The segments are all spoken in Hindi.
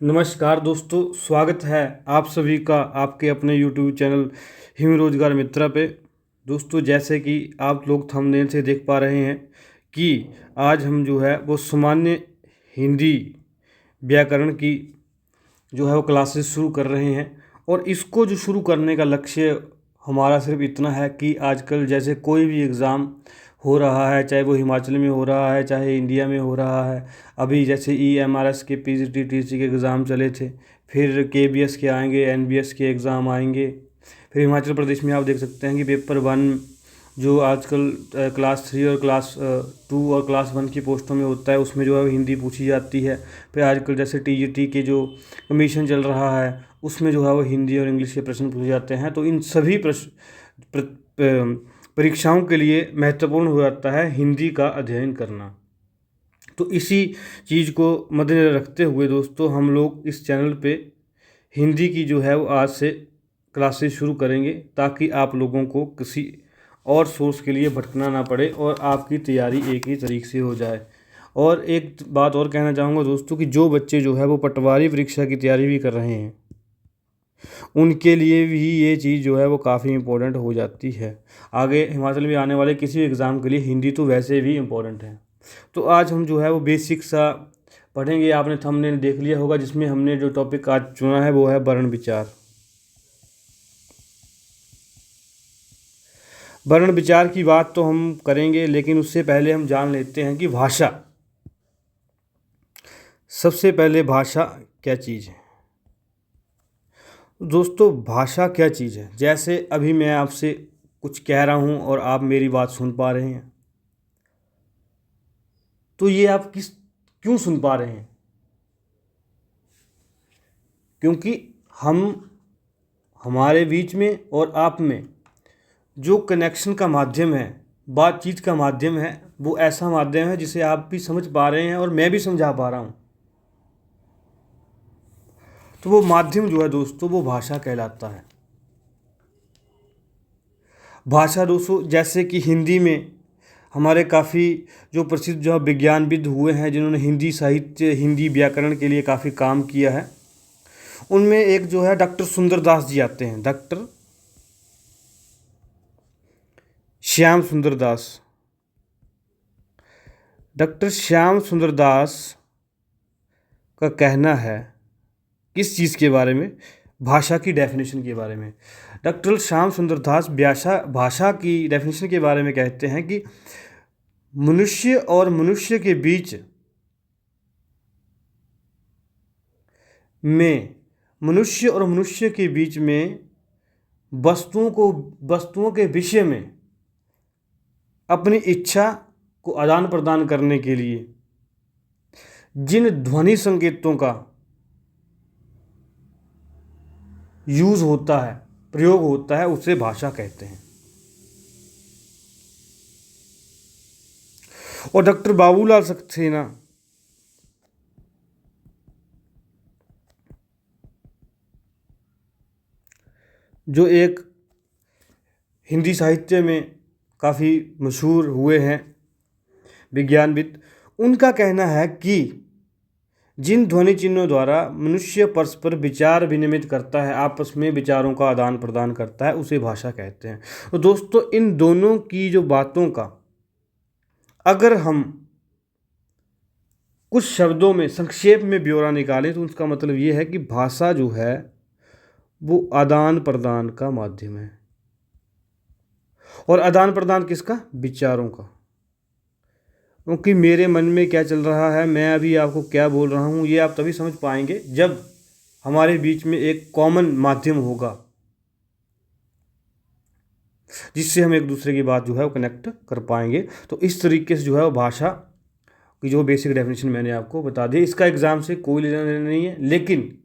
नमस्कार दोस्तों, स्वागत है आप सभी का आपके अपने YouTube चैनल हिम रोजगार मित्रा पे। दोस्तों, जैसे कि आप लोग थंबनेल से देख पा रहे हैं कि आज हम जो है वो सामान्य हिंदी व्याकरण की जो है वो क्लासेस शुरू कर रहे हैं। और इसको जो शुरू करने का लक्ष्य हमारा सिर्फ इतना है कि आजकल जैसे कोई भी एग्ज़ाम हो रहा है, चाहे वो हिमाचल में हो रहा है चाहे इंडिया में हो रहा है। अभी जैसे EMRS के PGT-TC के एग्ज़ाम चले थे, फिर KBS के आएंगे, NBS के एग्ज़ाम आएंगे। फिर हिमाचल प्रदेश में आप देख सकते हैं कि पेपर 1 जो आजकल क्लास 3 और क्लास 2 और क्लास 1 की पोस्टों में होता है, उसमें जो है हिंदी पूछी जाती है। फिर आजकल जैसे TGT के जो कमीशन चल रहा है, उसमें जो है वो हिंदी और इंग्लिश के प्रश्न पूछे जाते हैं। तो इन सभी परीक्षाओं के लिए महत्वपूर्ण हो जाता है हिंदी का अध्ययन करना। तो इसी चीज़ को मद्देनज़र रखते हुए दोस्तों, हम लोग इस चैनल पे हिंदी की जो है वो आज से क्लासेस शुरू करेंगे, ताकि आप लोगों को किसी और सोर्स के लिए भटकना ना पड़े और आपकी तैयारी एक ही तरीके से हो जाए। और एक बात और कहना चाहूँगा दोस्तों कि जो बच्चे जो है वो पटवारी परीक्षा की तैयारी भी कर रहे हैं, उनके लिए भी ये चीज़ जो है वो काफ़ी इम्पोर्टेंट हो जाती है। आगे हिमाचल में आने वाले किसी भी एग्ज़ाम के लिए हिंदी तो वैसे भी इम्पोर्टेंट है। तो आज हम जो है वो बेसिक सा पढ़ेंगे। आपने थंबनेल देख लिया होगा, जिसमें हमने जो टॉपिक आज चुना है वो है वर्ण विचार। वर्ण विचार की बात तो हम करेंगे, लेकिन उससे पहले हम जान लेते हैं कि भाषा, सबसे पहले भाषा क्या चीज़ है। दोस्तों, भाषा क्या चीज़ है, जैसे अभी मैं आपसे कुछ कह रहा हूँ और आप मेरी बात सुन पा रहे हैं, तो ये आप क्यों सुन पा रहे हैं? क्योंकि हमारे बीच में और आप में जो कनेक्शन का माध्यम है, बातचीत का माध्यम है, वो ऐसा माध्यम है जिसे आप भी समझ पा रहे हैं और मैं भी समझा पा रहा हूँ। तो वो माध्यम जो है दोस्तों, वो भाषा कहलाता है। भाषा दोस्तों, जैसे कि हिंदी में हमारे काफ़ी जो प्रसिद्ध जो विज्ञानविद हुए हैं, जिन्होंने हिंदी साहित्य, हिंदी व्याकरण के लिए काफ़ी काम किया है, उनमें एक जो है डॉक्टर सुंदरदास जी आते हैं। डॉक्टर श्याम सुंदर दास। डॉक्टर श्याम सुंदर दास का कहना है किस चीज़ के बारे में? भाषा की डेफिनेशन के बारे में। डॉक्टर श्याम सुंदर दास भाषा की डेफिनेशन के बारे में कहते हैं कि मनुष्य और मनुष्य के बीच में, मनुष्य और मनुष्य के बीच में वस्तुओं के विषय में अपनी इच्छा को आदान प्रदान करने के लिए जिन ध्वनि संकेतों का यूज़ होता है, प्रयोग होता है, उसे भाषा कहते हैं। और डॉक्टर बाबूलाल सक्सेना जो एक हिंदी साहित्य में काफ़ी मशहूर हुए हैं विज्ञानविद, उनका कहना है कि जिन ध्वनि चिन्हों द्वारा मनुष्य परस्पर विचार विनिमय करता है, आपस में विचारों का आदान प्रदान करता है, उसे भाषा कहते हैं। तो दोस्तों, इन दोनों की जो बातों का अगर हम कुछ शब्दों में संक्षेप में ब्यौरा निकालें, तो उसका मतलब ये है कि भाषा जो है वो आदान प्रदान का माध्यम है। और आदान प्रदान किसका? विचारों का। क्योंकि मेरे मन में क्या चल रहा है, मैं अभी आपको क्या बोल रहा हूँ, ये आप तभी समझ पाएंगे जब हमारे बीच में एक कॉमन माध्यम होगा, जिससे हम एक दूसरे की बात जो है वो कनेक्ट कर पाएंगे। तो इस तरीके से जो है वो भाषा की जो बेसिक डेफिनेशन मैंने आपको बता दी। इसका एग्ज़ाम से कोई लेना देना नहीं है, लेकिन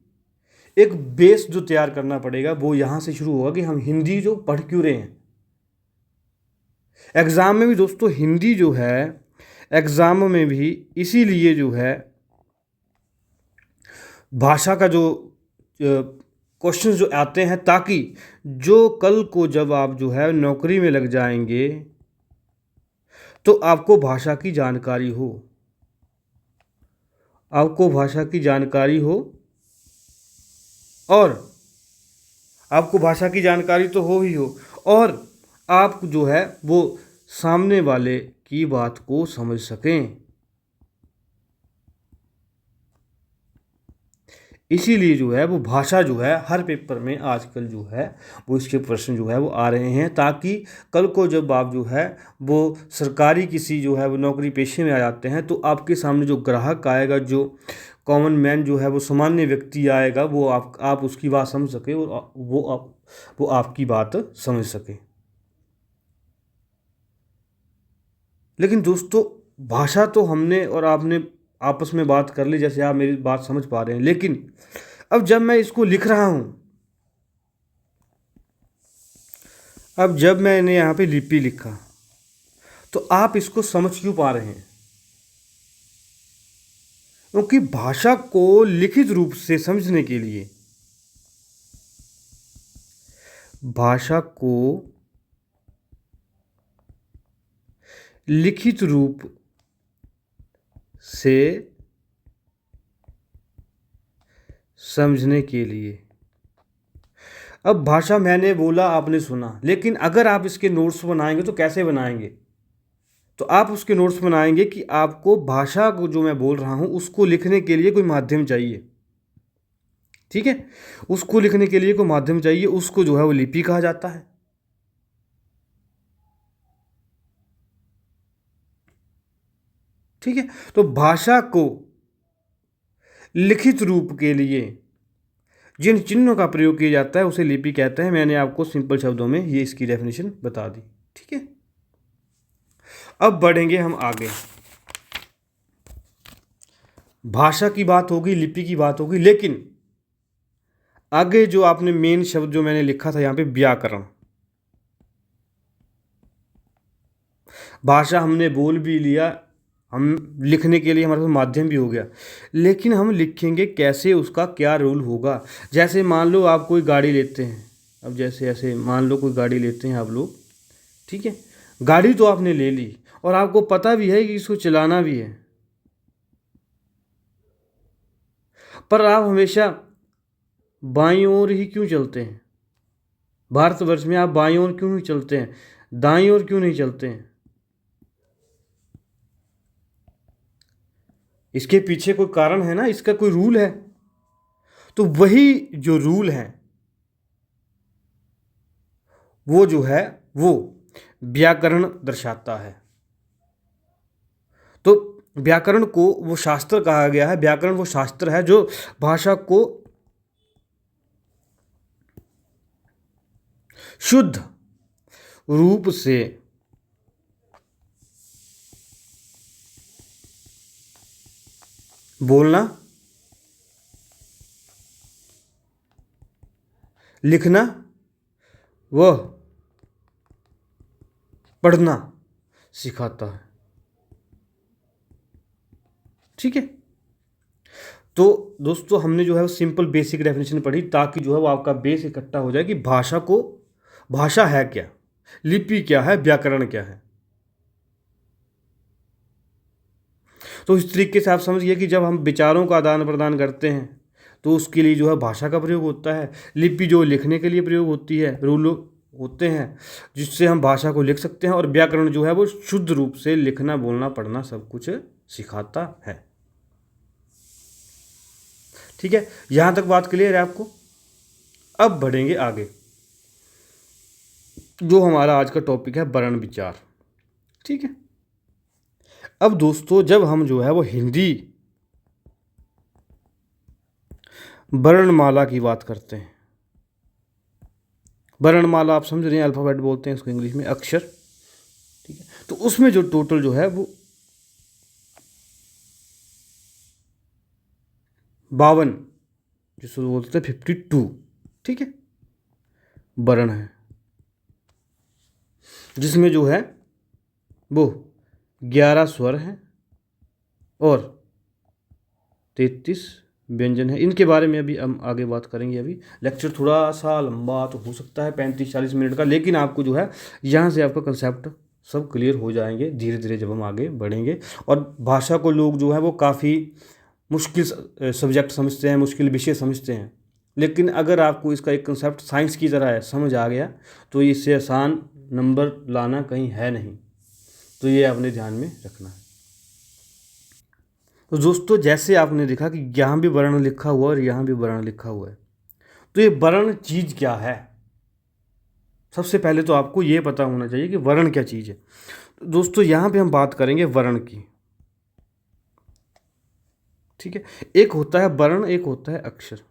एक बेस जो तैयार करना पड़ेगा वो यहाँ से शुरू होगा कि हम हिंदी जो पढ़ क्यों रहे हैं। एग्ज़ाम में भी दोस्तों हिंदी जो है, एग्ज़ाम में भी इसीलिए जो है भाषा का जो क्वेश्चन जो आते हैं, ताकि जो कल को जब आप जो है नौकरी में लग जाएंगे तो आपको भाषा की जानकारी हो, आपको भाषा की जानकारी हो और आपको भाषा की जानकारी तो हो ही हो, और आप जो है वो सामने वाले की बात को समझ सकें। इसीलिए जो है वो भाषा जो है हर पेपर में आजकल जो है वो इसके प्रश्न जो है वो आ रहे हैं, ताकि कल को जब आप जो है वो सरकारी किसी जो है वो नौकरी पेशे में आ जाते हैं तो आपके सामने जो ग्राहक आएगा, जो कॉमन मैन जो है वो सामान्य व्यक्ति आएगा, वो आप उसकी बात समझ सके और वो आपकी बात समझ सके। लेकिन दोस्तों, भाषा तो हमने और आपने आपस में बात कर ली, जैसे आप मेरी बात समझ पा रहे हैं, लेकिन अब जब मैं इसको लिख रहा हूं, अब जब मैंने यहाँ पे लिपि लिखा तो आप इसको समझ क्यों पा रहे हैं? क्योंकि भाषा को लिखित रूप से समझने के लिए, भाषा को लिखित रूप से समझने के लिए, अब भाषा मैंने बोला आपने सुना, लेकिन अगर आप इसके नोट्स बनाएंगे तो कैसे बनाएंगे? तो आप उसके नोट्स बनाएंगे कि आपको भाषा को जो मैं बोल रहा हूँ उसको लिखने के लिए कोई माध्यम चाहिए। ठीक है, उसको लिखने के लिए कोई माध्यम चाहिए, उसको जो है वो लिपि कहा जाता है। ठीक है, तो भाषा को लिखित रूप के लिए जिन चिन्हों का प्रयोग किया जाता है उसे लिपि कहते हैं। मैंने आपको सिंपल शब्दों में ये इसकी डेफिनेशन बता दी। ठीक है, अब बढ़ेंगे हम आगे। भाषा की बात होगी, लिपि की बात होगी, लेकिन आगे जो आपने मेन शब्द जो मैंने लिखा था यहाँ पे, व्याकरण। भाषा हमने बोल भी लिया, हम लिखने के लिए हमारे पास माध्यम भी हो गया, लेकिन हम लिखेंगे कैसे, उसका क्या रूल होगा? जैसे मान लो आप कोई गाड़ी लेते हैं, अब जैसे ऐसे मान लो कोई गाड़ी लेते हैं आप लोग। ठीक है, गाड़ी तो आपने ले ली और आपको पता भी है कि इसको चलाना भी है, पर आप हमेशा बाईं ओर ही क्यों चलते हैं? भारतवर्ष में आप बाईं ओर क्यों नहीं चलते हैं, दाईं ओर क्यों नहीं चलते हैं? इसके पीछे कोई कारण है ना, इसका कोई रूल है। तो वही जो रूल है वो जो है वो व्याकरण दर्शाता है। तो व्याकरण को वो शास्त्र कहा गया है, व्याकरण वो शास्त्र है जो भाषा को शुद्ध रूप से बोलना, लिखना व पढ़ना सिखाता है। ठीक है, तो दोस्तों हमने जो है वो सिंपल बेसिक डेफिनेशन पढ़ी, ताकि जो है वो आपका बेस इकट्ठा हो जाए कि भाषा को, भाषा है क्या, लिपि क्या है, व्याकरण क्या है। तो इस तरीके से आप समझिए कि जब हम विचारों का आदान प्रदान करते हैं तो उसके लिए जो है भाषा का प्रयोग होता है, लिपि जो लिखने के लिए प्रयोग होती है, रूल होते हैं जिससे हम भाषा को लिख सकते हैं, और व्याकरण जो है वो शुद्ध रूप से लिखना, बोलना, पढ़ना सब कुछ सिखाता है। ठीक है, यहाँ तक बात क्लियर है आपको? अब बढ़ेंगे आगे, जो हमारा आज का टॉपिक है वर्ण विचार। ठीक है, अब दोस्तों जब हम जो है वो हिंदी वर्णमाला की बात करते हैं, वर्णमाला आप समझ रहे हैं, अल्फ़ाबेट बोलते हैं इसको इंग्लिश में, अक्षर। ठीक है, तो उसमें जो टोटल जो है वो 52, जिसको बोलते हैं 52, ठीक है, वर्ण है, जिसमें जो है वो 11 स्वर हैं और 33 व्यंजन है। इनके बारे में अभी हम आगे बात करेंगे। अभी लेक्चर थोड़ा सा लंबा तो हो सकता है, 35-40 मिनट का, लेकिन आपको जो है यहाँ से आपका कंसेप्ट सब क्लियर हो जाएंगे धीरे धीरे जब हम आगे बढ़ेंगे। और भाषा को लोग जो है वो काफ़ी मुश्किल सब्जेक्ट समझते हैं, मुश्किल विषय समझते हैं, लेकिन अगर आपको इसका एक कंसेप्ट साइंस की तरह है, समझ आ गया, तो इससे आसान नंबर लाना कहीं है नहीं। तो ये आपने ध्यान में रखना है। तो दोस्तों जैसे आपने देखा कि यहाँ भी वर्ण लिखा हुआ है और यहाँ भी वर्ण लिखा हुआ है, तो ये वर्ण चीज़ क्या है? सबसे पहले तो आपको ये पता होना चाहिए कि वर्ण क्या चीज़ है। तो दोस्तों यहाँ पे हम बात करेंगे वर्ण की, ठीक है। एक होता है वर्ण, एक होता है अक्षर।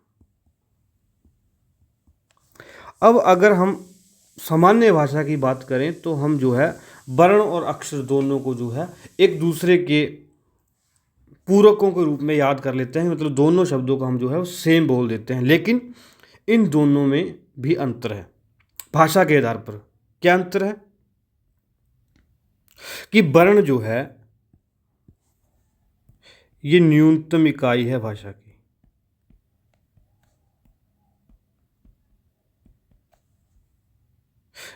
अब अगर हम सामान्य भाषा की बात करें तो हम जो है वर्ण और अक्षर दोनों को जो है एक दूसरे के पूरकों के रूप में याद कर लेते हैं, मतलब दोनों शब्दों को हम जो है वो सेम बोल देते हैं। लेकिन इन दोनों में भी अंतर है भाषा के आधार पर। क्या अंतर है? कि वर्ण जो है ये न्यूनतम इकाई है भाषा की,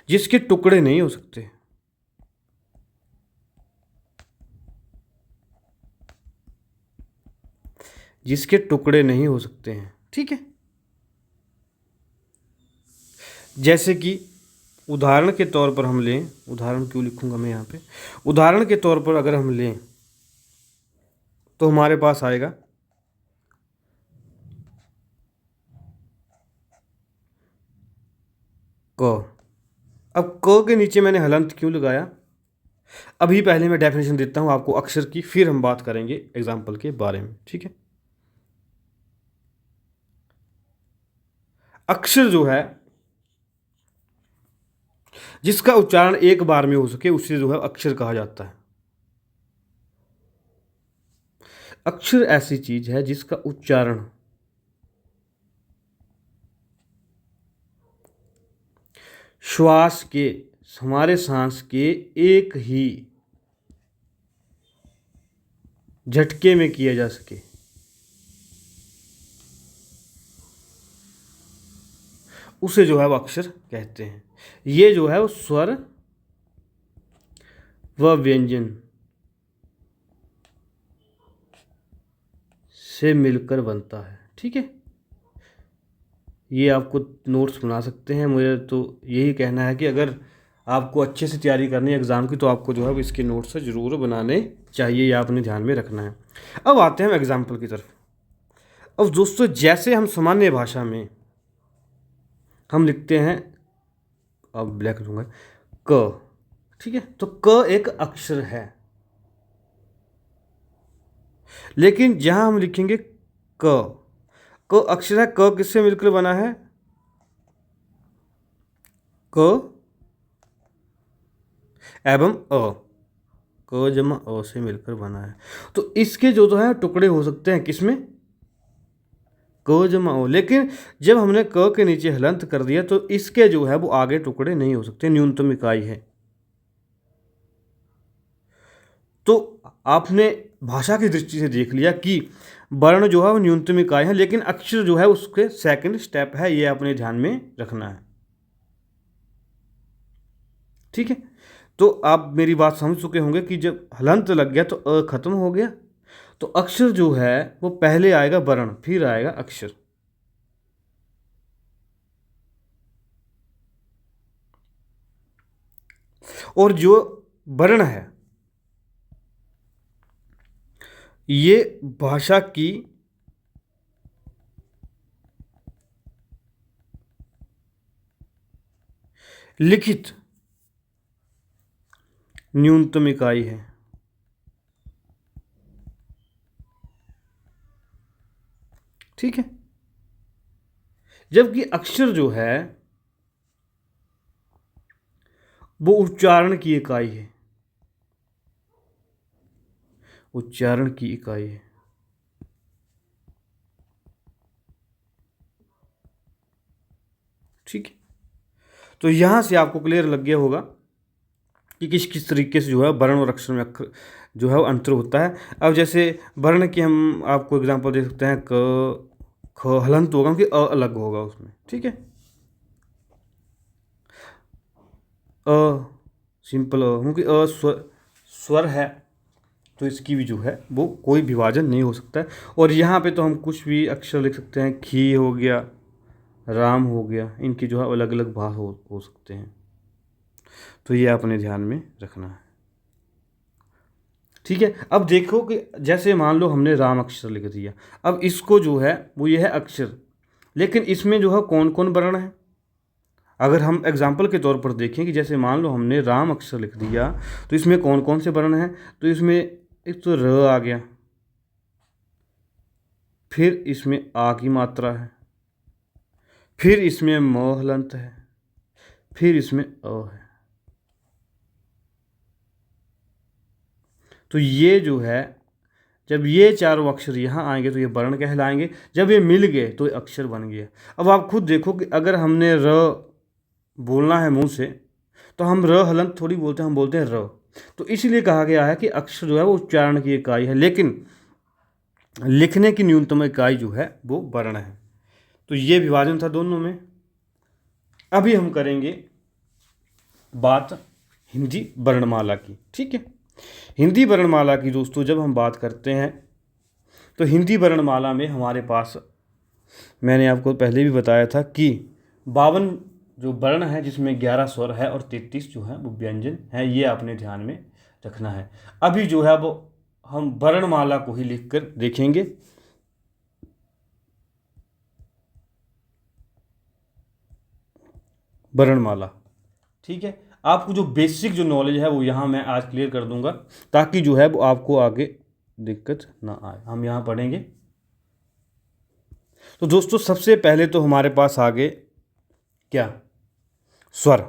जिसके टुकड़े नहीं हो सकते। जिसके टुकड़े नहीं हो सकते हैं, ठीक है। जैसे कि उदाहरण के तौर पर हम लें, उदाहरण क्यों लिखूंगा मैं यहाँ पे, उदाहरण के तौर पर अगर हम लें तो हमारे पास आएगा क। अब क के नीचे मैंने हलंत क्यों लगाया? अभी पहले मैं डेफिनेशन देता हूँ आपको अक्षर की, फिर हम बात करेंगे एग्जाम्पल के बारे में, ठीक है। अक्षर जो है जिसका उच्चारण एक बार में हो सके उसे जो है अक्षर कहा जाता है। अक्षर ऐसी चीज है जिसका उच्चारण श्वास के, हमारे सांस के एक ही झटके में किया जा सके, उसे जो है वो अक्षर कहते हैं। ये जो है वो स्वर व व्यंजन से मिलकर बनता है, ठीक है। ये आपको नोट्स बना सकते हैं। मुझे तो यही कहना है कि अगर आपको अच्छे से तैयारी करनी है एग्ज़ाम की तो आपको जो है वो इसके नोट्स ज़रूर बनाने चाहिए, या आपने ध्यान में रखना है। अब आते हैं हम एग्जाम्पल की तरफ। अब दोस्तों जैसे हम सामान्य भाषा में हम लिखते हैं, अब ब्लैक दूंगा, क, ठीक है। तो क एक अक्षर है, लेकिन जहां हम लिखेंगे क, क अक्षर है, क किससे मिलकर बना है? क एवं अ, क जमा अ से मिलकर बना है। तो इसके जो है टुकड़े हो सकते हैं किसमें? क जमा ओ। लेकिन जब हमने क के नीचे हलंत कर दिया तो इसके जो है वो आगे टुकड़े नहीं हो सकते, न्यूनतम इकाई है। तो आपने भाषा की दृष्टि से देख लिया कि वर्ण जो है वो न्यूनतम इकाई है, लेकिन अक्षर जो है उसके सेकंड स्टेप है। ये अपने ध्यान में रखना है, ठीक है। तो आप मेरी बात समझ चुके होंगे कि जब हलंत लग गया तो अ खत्म हो गया, तो अक्षर जो है वो पहले आएगा वर्ण, फिर आएगा अक्षर। और जो वर्ण है ये भाषा की लिखित न्यूनतम इकाई है, ठीक है। जबकि अक्षर जो है वो उच्चारण की इकाई है, उच्चारण की इकाई है, ठीक है। तो यहां से आपको क्लियर लग गया होगा कि किस किस तरीके से जो है वर्ण और अक्षर में अक्षर जो है वो अंतर होता है। अब जैसे वर्ण की हम आपको एग्जांपल दे सकते हैं, क ख हलंत होगा कि अ अलग होगा उसमें, ठीक है। अ सिंपल अ, क्योंकि अ स्वर है तो इसकी भी जो है वो कोई विभाजन नहीं हो सकता है। और यहाँ पे तो हम कुछ भी अक्षर लिख सकते हैं, खी हो गया, राम हो गया, इनकी जो है अलग अलग भाग हो सकते हैं। तो ये अपने ध्यान में रखना है। ठीक है, अब देखो कि जैसे मान लो हमने राम अक्षर लिख दिया, अब इसको जो है वो ये है अक्षर, लेकिन इसमें जो है कौन कौन वर्ण है। अगर हम एग्जाम्पल के तौर पर देखें कि जैसे मान लो हमने राम अक्षर लिख दिया, तो इसमें कौन कौन से वर्ण हैं। तो इसमें एक तो र आ गया, फिर इसमें आ की मात्रा है, फिर इसमें म हलंत है, फिर इसमें अ है। तो ये जो है, जब ये चारों अक्षर यहाँ आएंगे तो ये वर्ण कहलाएंगे, जब ये मिल गए तो ये अक्षर बन गया। अब आप खुद देखो कि अगर हमने र बोलना है मुंह से, तो हम र हलंत थोड़ी बोलते हैं, हम बोलते हैं र। तो इसलिए कहा गया है कि अक्षर जो है वो उच्चारण की इकाई है, लेकिन लिखने की न्यूनतम इकाई जो है वो वर्ण है। तो ये विभाजन था दोनों में। अभी हम करेंगे बात हिंदी वर्णमाला की। ठीक है, हिंदी वर्णमाला की दोस्तों जब हम बात करते हैं तो हिंदी वर्णमाला में हमारे पास, मैंने आपको पहले भी बताया था कि 52 जो वर्ण है, जिसमें 11 स्वर है और 33 जो है वो व्यंजन है। ये आपने ध्यान में रखना है। अभी जो है वो हम वर्णमाला को ही लिख कर देखेंगे। वर्णमाला, ठीक है, आपको जो बेसिक जो नॉलेज है वो यहाँ मैं आज क्लियर कर दूंगा, ताकि जो है वो आपको आगे दिक्कत ना आए। हम यहाँ पढ़ेंगे। तो दोस्तों सबसे पहले तो हमारे पास आगे क्या, स्वर।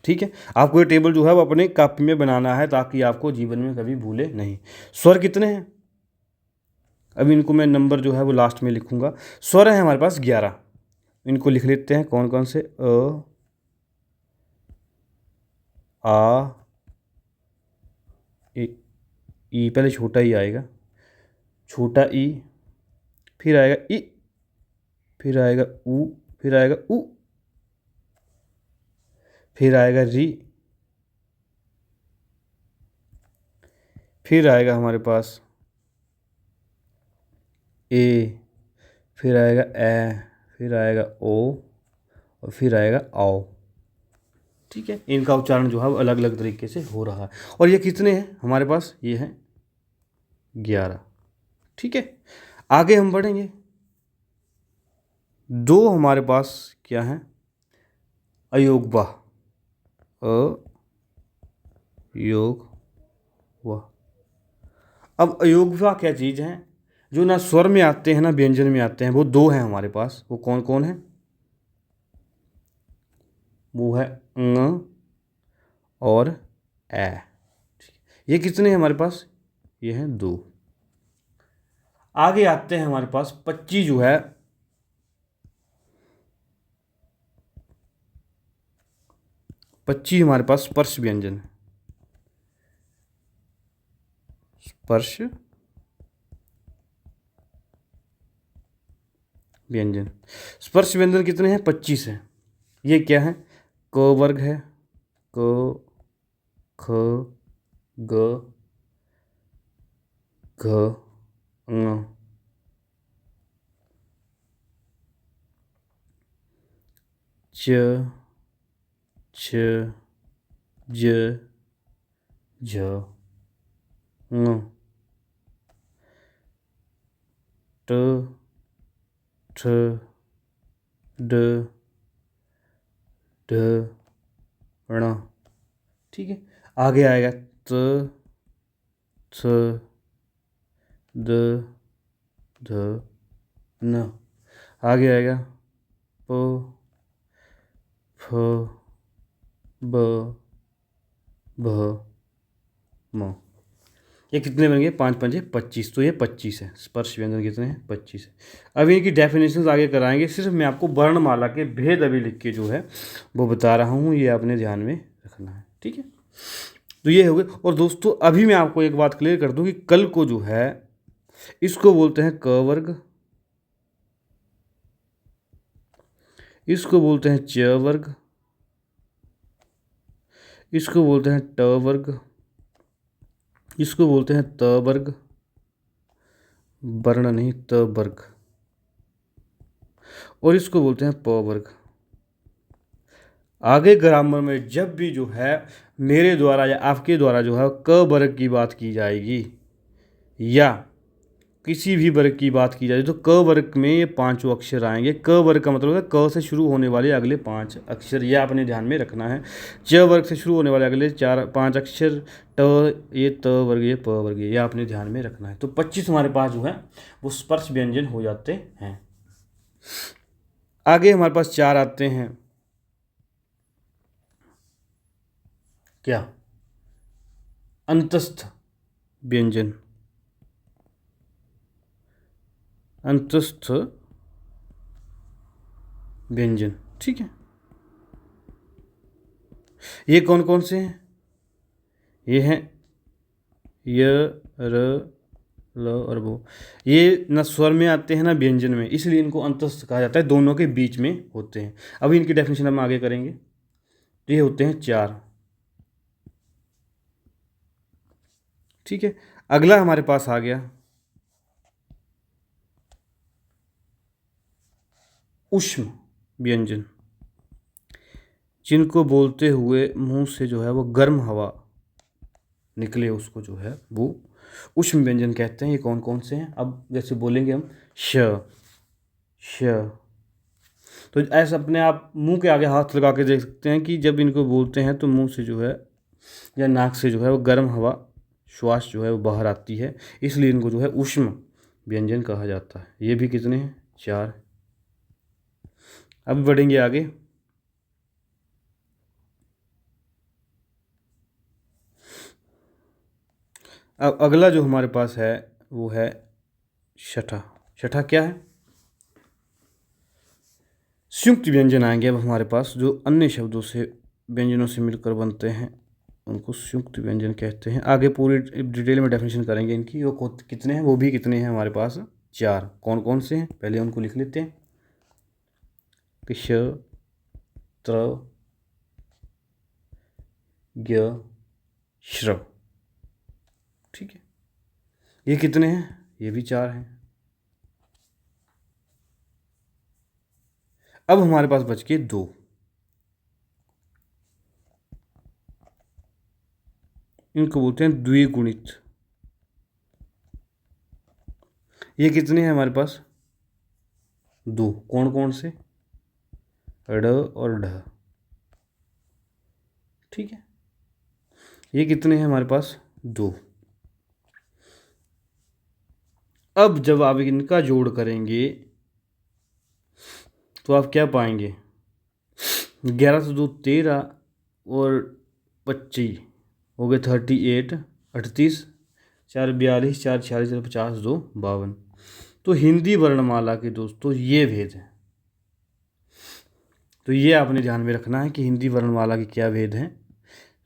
ठीक है, आपको ये टेबल जो है वो अपने कॉपी में बनाना है, ताकि आपको जीवन में कभी भूले नहीं। स्वर कितने हैं, अभी इनको मैं नंबर जो है वो लास्ट में लिखूंगा। स्वर है हमारे पास 11, इनको लिख लेते हैं। कौन कौन से, आ, ई, पहले छोटा ई आएगा, छोटा ई, फिर आएगा ई, फिर आएगा ऊ, फिर आएगा उ, फिर आएगा री, फिर आएगा हमारे पास ए, फिर आएगा ए, फिर आएगा ओ, और फिर आएगा आओ। ठीक है, इनका उच्चारण जो है वो अलग अलग तरीके से हो रहा है। और ये कितने हैं हमारे पास, ये हैं 11। ठीक है, आगे हम बढ़ेंगे। दो हमारे पास क्या है, अयोगवा, अ योग व। अब अयोगवा क्या चीज़ है, जो ना स्वर में आते हैं ना व्यंजन में आते हैं, वो दो हैं हमारे पास। वो कौन कौन है, वो है ng और ए। ये कितने हैं हमारे पास, ये हैं 2। आगे आते हैं हमारे पास 25 जो है, 25 हमारे पास स्पर्श व्यंजन है। स्पर्श व्यंजन, स्पर्श व्यंजन कितने हैं, 25 हैं। ये क्या है, क वर्ग है, क, ख, ग, घ, ङ, च, छ, ज, झ, ङ, ट, ठ, ड, ढ, ण। ठीक है, आगे आएगा त, थ, द, ध, न। आगे आएगा प, फ, ब, भ, म। ये कितने बन गए, 5 5 25। तो ये 25 है। स्पर्श व्यंजन कितने हैं, 25 है। अभी इनकी डेफिनेशन आगे कराएंगे, सिर्फ मैं आपको वर्णमाला के भेद अभी लिख के जो है वो बता रहा हूँ, ये आपने ध्यान में रखना है। ठीक है, तो ये हो गए। और दोस्तों अभी मैं आपको एक बात क्लियर कर दूं कि कल को जो है इसको बोलते हैं क वर्ग, इसको बोलते हैं च वर्ग, इसको बोलते हैं ट वर्ग, इसको बोलते हैं त वर्ग, वर्ण नहीं त वर्ग। और इसको बोलते हैं प वर्ग। आगे ग्रामर में जब भी जो है मेरे द्वारा या आपके द्वारा जो है क वर्ग की बात की जाएगी या किसी भी वर्ग की बात की जाए तो क वर्ग में ये पांचों अक्षर आएंगे। क वर्ग का मतलब है क से शुरू होने वाले अगले 5 अक्षर, यह आपने ध्यान में रखना है। च वर्ग से शुरू होने वाले अगले 4-5 अक्षर, ट ये त वर्ग ये प वर्ग ये आपने ध्यान में रखना है। तो 25 हमारे पास जो है वो स्पर्श व्यंजन हो जाते हैं। आगे हमारे पास 4 आते हैं क्या, अंतस्थ व्यंजन। अंतस्थ व्यंजन, ठीक है। ये कौन कौन से हैं? ये हैं य, र, ल और वो। ये न स्वर में आते हैं ना व्यंजन में, इसलिए इनको अंतस्थ कहा जाता है, दोनों के बीच में होते हैं। अब इनकी डेफिनेशन हम आगे करेंगे। तो ये होते हैं 4, ठीक है। अगला हमारे पास आ गया ऊष्म व्यंजन, जिनको बोलते हुए मुंह से जो है वो गर्म हवा निकले, उसको जो है वो ऊष्म व्यंजन कहते हैं। ये कौन कौन से हैं? अब जैसे बोलेंगे हम श, श, तो ऐसा अपने आप मुंह के आगे हाथ लगा के देख सकते हैं कि जब इनको बोलते हैं तो मुंह से जो है या नाक से जो है वो गर्म हवा, श्वास जो है वो बाहर आती है, इसलिए इनको जो है ऊष्म व्यंजन कहा जाता है। ये भी कितने हैं? 4। अब बढ़ेंगे आगे। अब अगला जो हमारे पास है वो है छठा। छठा क्या है? संयुक्त व्यंजन आएंगे अब हमारे पास, जो अन्य शब्दों से व्यंजनों से मिलकर बनते हैं उनको संयुक्त व्यंजन कहते हैं। आगे पूरी डिटेल में डेफिनेशन करेंगे इनकी। वो कितने हैं? वो भी कितने हैं हमारे पास? 4। कौन कौन से हैं? पहले उनको लिख लेते हैं। श, त्र, ज्ञ, श्र, ठीक है। ये कितने हैं? ये भी 4 हैं। अब हमारे पास बच के 2। इनको बोलते हैं द्विगुणित। ये कितने हैं हमारे पास? 2। कौन कौन से? ड और ढ, ठीक है। ये कितने हैं हमारे पास? 2। अब जब आप इनका जोड़ करेंगे तो आप क्या पाएंगे? 11 से 2 13 और 25 हो गए 38, 38, 4 42, 4 46, 50, 2 52। तो हिंदी वर्णमाला के दोस्तों ये भेद है। तो ये आपने ध्यान में रखना है कि हिंदी वर्णमाला के क्या भेद हैं।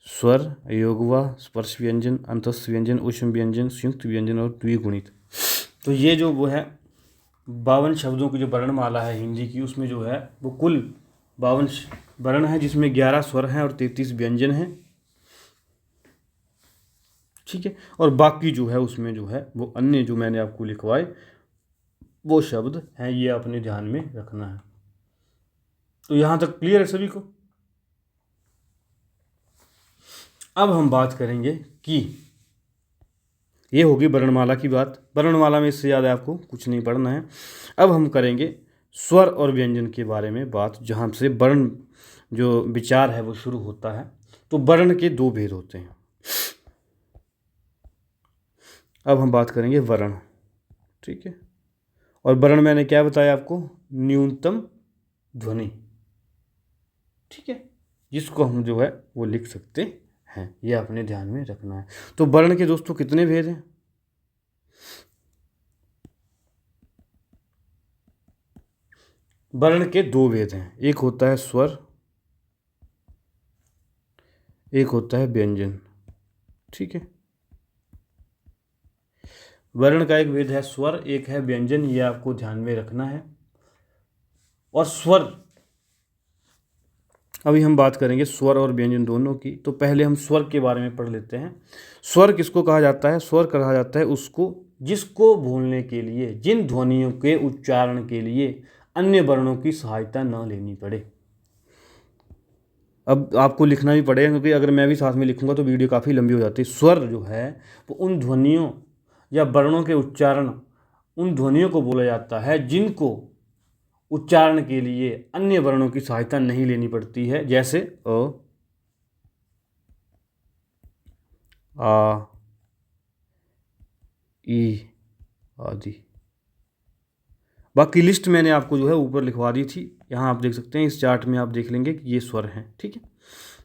स्वर, योगवा, स्पर्श व्यंजन, अंतस्थ व्यंजन, ऊष्म व्यंजन, संयुक्त व्यंजन और द्विगुणित। तो ये जो वो है 52 शब्दों की जो वर्णमाला है हिंदी की, उसमें जो है वो कुल 52 वर्ण है, जिसमें 11 स्वर हैं और 33 व्यंजन हैं, ठीक है। और बाकी जो है उसमें जो है वो अन्य जो मैंने आपको लिखवाए वो शब्द हैं, ये आपने ध्यान में रखना है। तो यहाँ तक क्लियर है सभी को? अब हम बात करेंगे कि ये होगी वर्णमाला की बात। वर्णमाला में इससे ज़्यादा आपको कुछ नहीं पढ़ना है। अब हम करेंगे स्वर और व्यंजन के बारे में बात, जहाँ से वर्ण जो विचार है वो शुरू होता है। तो वर्ण के 2 भेद होते हैं। अब हम बात करेंगे वर्ण, ठीक है। और वर्ण मैंने क्या बताया आपको? न्यूनतम ध्वनि, ठीक है, जिसको हम जो है वो लिख सकते हैं। ये आपने ध्यान में रखना है। तो वर्ण के दोस्तों कितने भेद हैं? वर्ण के 2 भेद हैं। एक होता है स्वर, एक होता है व्यंजन, ठीक है। वर्ण का एक भेद है स्वर, एक है व्यंजन, ये आपको ध्यान में रखना है। और स्वर, अभी हम बात करेंगे स्वर और व्यंजन दोनों की। तो पहले हम स्वर के बारे में पढ़ लेते हैं। स्वर किसको कहा जाता है? स्वर कहा जाता है उसको जिसको बोलने के लिए, जिन ध्वनियों के उच्चारण के लिए अन्य वर्णों की सहायता न लेनी पड़े। अब आपको लिखना भी पड़ेगा, क्योंकि अगर मैं भी साथ में लिखूंगा तो वीडियो काफ़ी लंबी हो जाती है। स्वर जो है वो उन ध्वनियों या वर्णों के उच्चारण, उन ध्वनियों को बोला जाता है जिनको उच्चारण के लिए अन्य वर्णों की सहायता नहीं लेनी पड़ती है, जैसे अ, आ, ई आदि। बाकी लिस्ट मैंने आपको जो है ऊपर लिखवा दी थी, यहाँ आप देख सकते हैं, इस चार्ट में आप देख लेंगे कि ये स्वर हैं, ठीक है।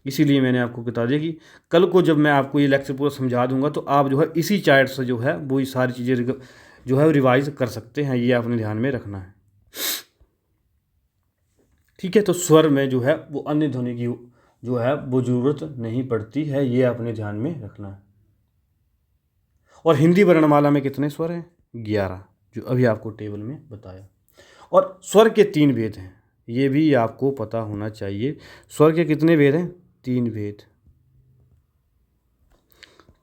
इसीलिए मैंने आपको बता दिया कि कल को जब मैं आपको ये लेक्चर पूरा समझा दूंगा तो आप जो है इसी चार्ट से जो है वो ये सारी चीज़ें जो है रिवाइज कर सकते हैं। ये आपने ध्यान में रखना है, ठीक है। तो स्वर में जो है वो अन्य ध्वनि की जो है वो ज़रूरत नहीं पड़ती है, ये आपने ध्यान में रखना है। और हिंदी वर्णमाला में कितने स्वर हैं? 11, जो अभी आपको टेबल में बताया। और स्वर के 3 भेद हैं, ये भी आपको पता होना चाहिए। स्वर के कितने भेद हैं? 3 भेद।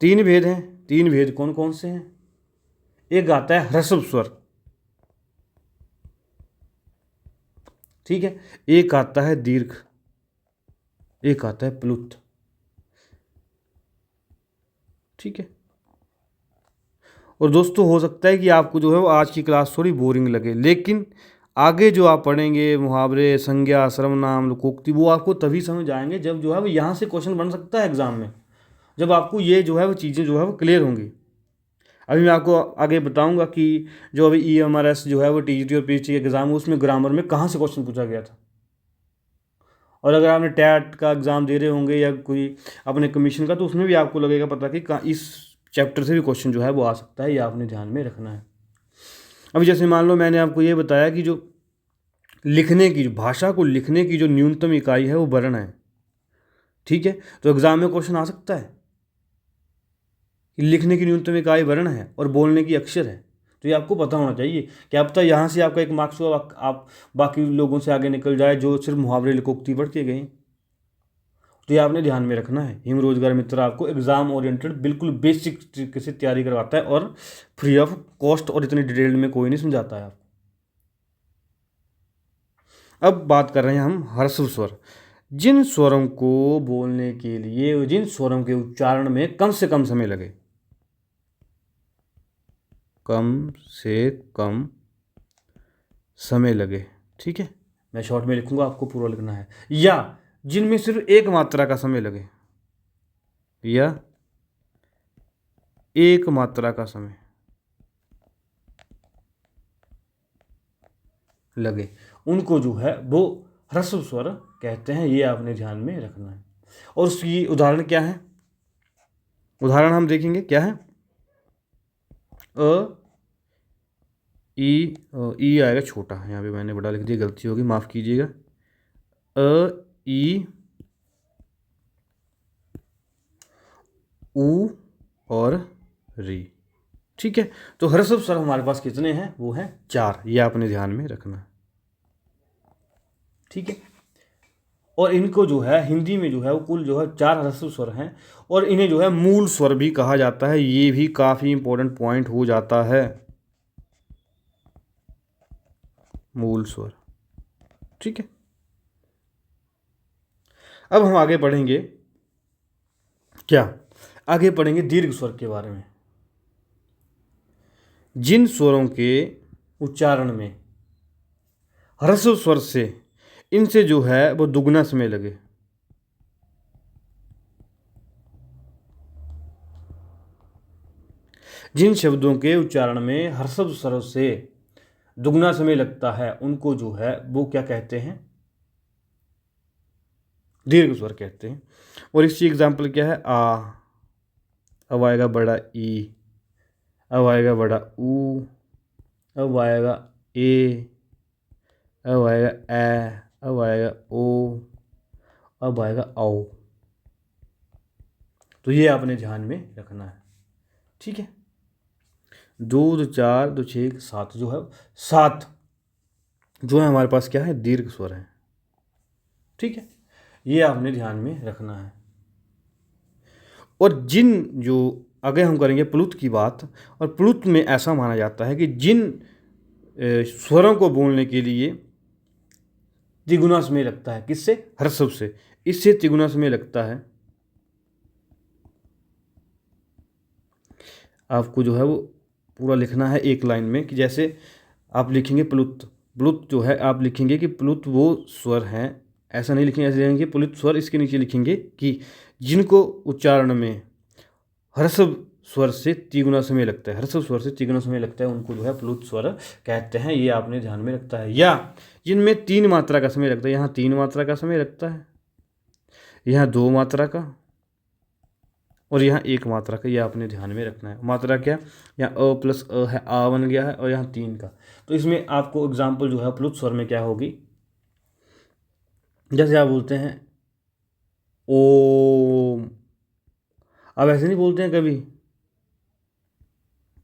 3 भेद हैं। 3 भेद कौन कौन से हैं? एक आता है ह्रस्व स्वर, ठीक है। एक आता है दीर्घ, एक आता है प्लुत, ठीक है। और दोस्तों हो सकता है कि आपको जो है वो आज की क्लास थोड़ी बोरिंग लगे, लेकिन आगे जो आप पढ़ेंगे मुहावरे, संज्ञा, सर्वनाम, लोकोक्ति, वो आपको तभी समझ आएंगे जब जो है वो यहाँ से क्वेश्चन बन सकता है एग्जाम में, जब आपको ये जो है वो चीज़ें जो है वो क्लियर होंगी। अभी मैं आपको आगे बताऊंगा कि जो अभी EMRS जो है वो TGT और PGT एग्ज़ाम है, उसमें ग्रामर में कहाँ से क्वेश्चन पूछा गया था। और अगर आपने टैट का एग्ज़ाम दे रहे होंगे या कोई अपने कमीशन का, तो उसमें भी आपको लगेगा पता कि इस चैप्टर से भी क्वेश्चन जो है वो आ सकता है, ये आपने ध्यान में रखना है। अभी जैसे मान लो मैंने आपको ये बताया कि जो लिखने की, जो भाषा को लिखने की जो न्यूनतम इकाई है वो वर्ण है, ठीक है। तो एग्ज़ाम में क्वेश्चन आ सकता है कि लिखने की न्यूनतम इकाई वर्ण है और बोलने की अक्षर है। तो ये आपको पता होना चाहिए कि अब तक यहाँ से आपका 1 मार्क्स हुआ, आप बाकी लोगों से आगे निकल जाए जो सिर्फ मुहावरे लोकोक्ति पढ़ के गए। तो ये आपने ध्यान में रखना है। हिम रोजगार मित्र आपको एग्जाम ओरिएंटेड बिल्कुल बेसिक तरीके से तैयारी करवाता है और फ्री ऑफ कॉस्ट, और इतनी डिटेल में कोई नहीं समझाता है आपको। अब बात कर रहे हैं हम ह्रस्व स्वर, जिन स्वरों को बोलने के लिए, जिन स्वरों के उच्चारण में कम से कम समय लगे, कम से कम समय लगे, ठीक है। मैं शॉर्ट में लिखूंगा, आपको पूरा लिखना है। या जिनमें सिर्फ एक मात्रा का समय लगे, या एक मात्रा का समय लगे, उनको जो है वो ह्रस्व स्वर कहते हैं। ये आपने ध्यान में रखना है। और उसकी उदाहरण क्या है? उदाहरण हम देखेंगे क्या है। अ ई आएगा छोटा, यहाँ पे मैंने बड़ा लिख दिया, गलती होगी, माफ़ कीजिएगा। अ ई ऊ और री, ठीक है। तो ह्रस्व स्वर हमारे पास कितने हैं? वो हैं 4। ये आपने ध्यान में रखना है, ठीक है। और इनको जो है हिंदी में जो है वो कुल जो है 4 ह्रस्व स्वर हैं, और इन्हें जो है मूल स्वर भी कहा जाता है। ये भी काफ़ी इंपॉर्टेंट पॉइंट हो जाता है, मूल स्वर, ठीक है। अब हम आगे पढ़ेंगे क्या? आगे पढ़ेंगे दीर्घ स्वर के बारे में। जिन स्वरों के उच्चारण में ह्रस्व स्वर से, इनसे जो है वो दुगना समय लगे, जिन शब्दों के उच्चारण में ह्रस्व स्वर से दुगना समय लगता है, उनको जो है वो क्या कहते हैं? दीर्घ स्वर कहते हैं। और इसकी एग्जाम्पल क्या है? अब आएगा बड़ा ई, अब आएगा बड़ा ऊ, अब आएगा ए, अब आएगा ए, अब आएगा ओ, अब आएगा औ। तो ये आपने ध्यान में रखना है, ठीक है। 2 2 4 2 6 7 जो है 7 जो है हमारे पास क्या है? दीर्घ स्वर है, ठीक है। ये आपने ध्यान में रखना है। और जिन जो आगे हम करेंगे प्लुत की बात, और प्लुत में ऐसा माना जाता है कि जिन स्वरों को बोलने के लिए तिगुना समय लगता है। किससे? ह्रस्व से। इससे तिगुना समय लगता है। आपको जो है वो पूरा लिखना है एक लाइन में, कि जैसे आप लिखेंगे प्लुत। प्लुत जो है आप लिखेंगे कि प्लुत वो स्वर हैं, ऐसा नहीं लिखेंगे, ऐसे लिखेंगे प्लुत स्वर। इसके नीचे लिखेंगे कि जिनको उच्चारण में ह्रस्व स्वर से तिगुना समय लगता है, ह्रस्व स्वर से तिगुना समय लगता है, उनको जो है प्लुत स्वर कहते हैं। ये आपने ध्यान में रखता है। या जिनमें 3 मात्रा का समय लगता है, यहाँ 3 मात्रा का समय लगता है, यहाँ 2 मात्रा का, और यहाँ 1 मात्रा का। ये आपने ध्यान में रखना है। मात्रा क्या? यहाँ अ प्लस अ है, आ बन गया है, और यहाँ 3 का। तो इसमें आपको एग्जाम्पल जो है प्लुत स्वर में क्या होगी, जैसे आप बोलते हैं ओम। अब ऐसे नहीं बोलते हैं कभी,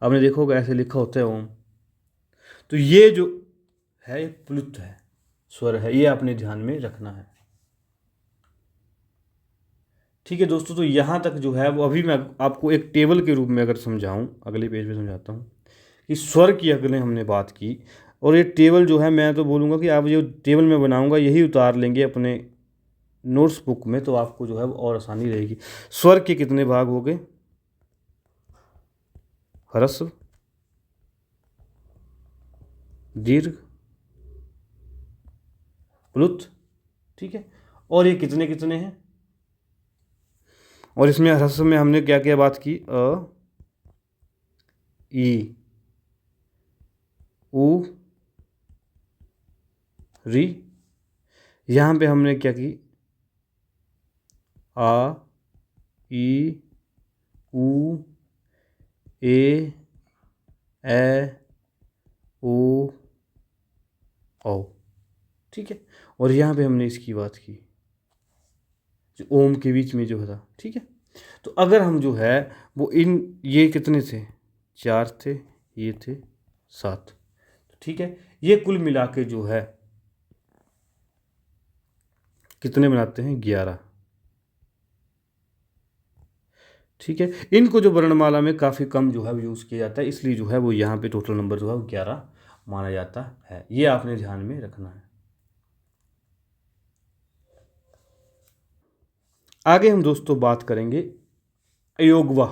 आपने देखा होगा ऐसे लिखा होता है ओम। तो ये जो है ये प्लुत है, स्वर है, ये आपने ध्यान में रखना है। ठीक है दोस्तों, तो यहाँ तक जो है वो अभी मैं आपको एक टेबल के रूप में अगर समझाऊं, अगले पेज पे समझाता हूँ कि स्वर की अगले हमने बात की। और ये टेबल जो है मैं तो बोलूँगा कि आप जो टेबल में बनाऊँगा यही उतार लेंगे अपने नोट्स बुक में, तो आपको जो है वो और आसानी रहेगी। स्वर के कितने भाग हो गए? ह्रस्व, दीर्घ, प्लुत। ठीक है, और ये कितने कितने हैं? और इसमें ह्रस्व में हमने क्या क्या बात की? अ, ई, उ, री। यहाँ पे हमने क्या की? आ, ई, उ, ए, ओ, औ। ठीक है, और यहाँ पे हमने इसकी बात की जो ओम के बीच में जो था। ठीक है, तो अगर हम जो है वो ये कितने थे? 4 थे, ये थे 7। ठीक है, ये कुल मिला के जो है कितने बनाते हैं? 11। ठीक है, इनको जो वर्णमाला में काफ़ी कम जो है यूज़ किया जाता है, इसलिए जो है वो यहाँ पे टोटल नंबर जो है वो 11 माना जाता है। ये आपने ध्यान में रखना है। आगे हम दोस्तों बात करेंगे अयोगवा।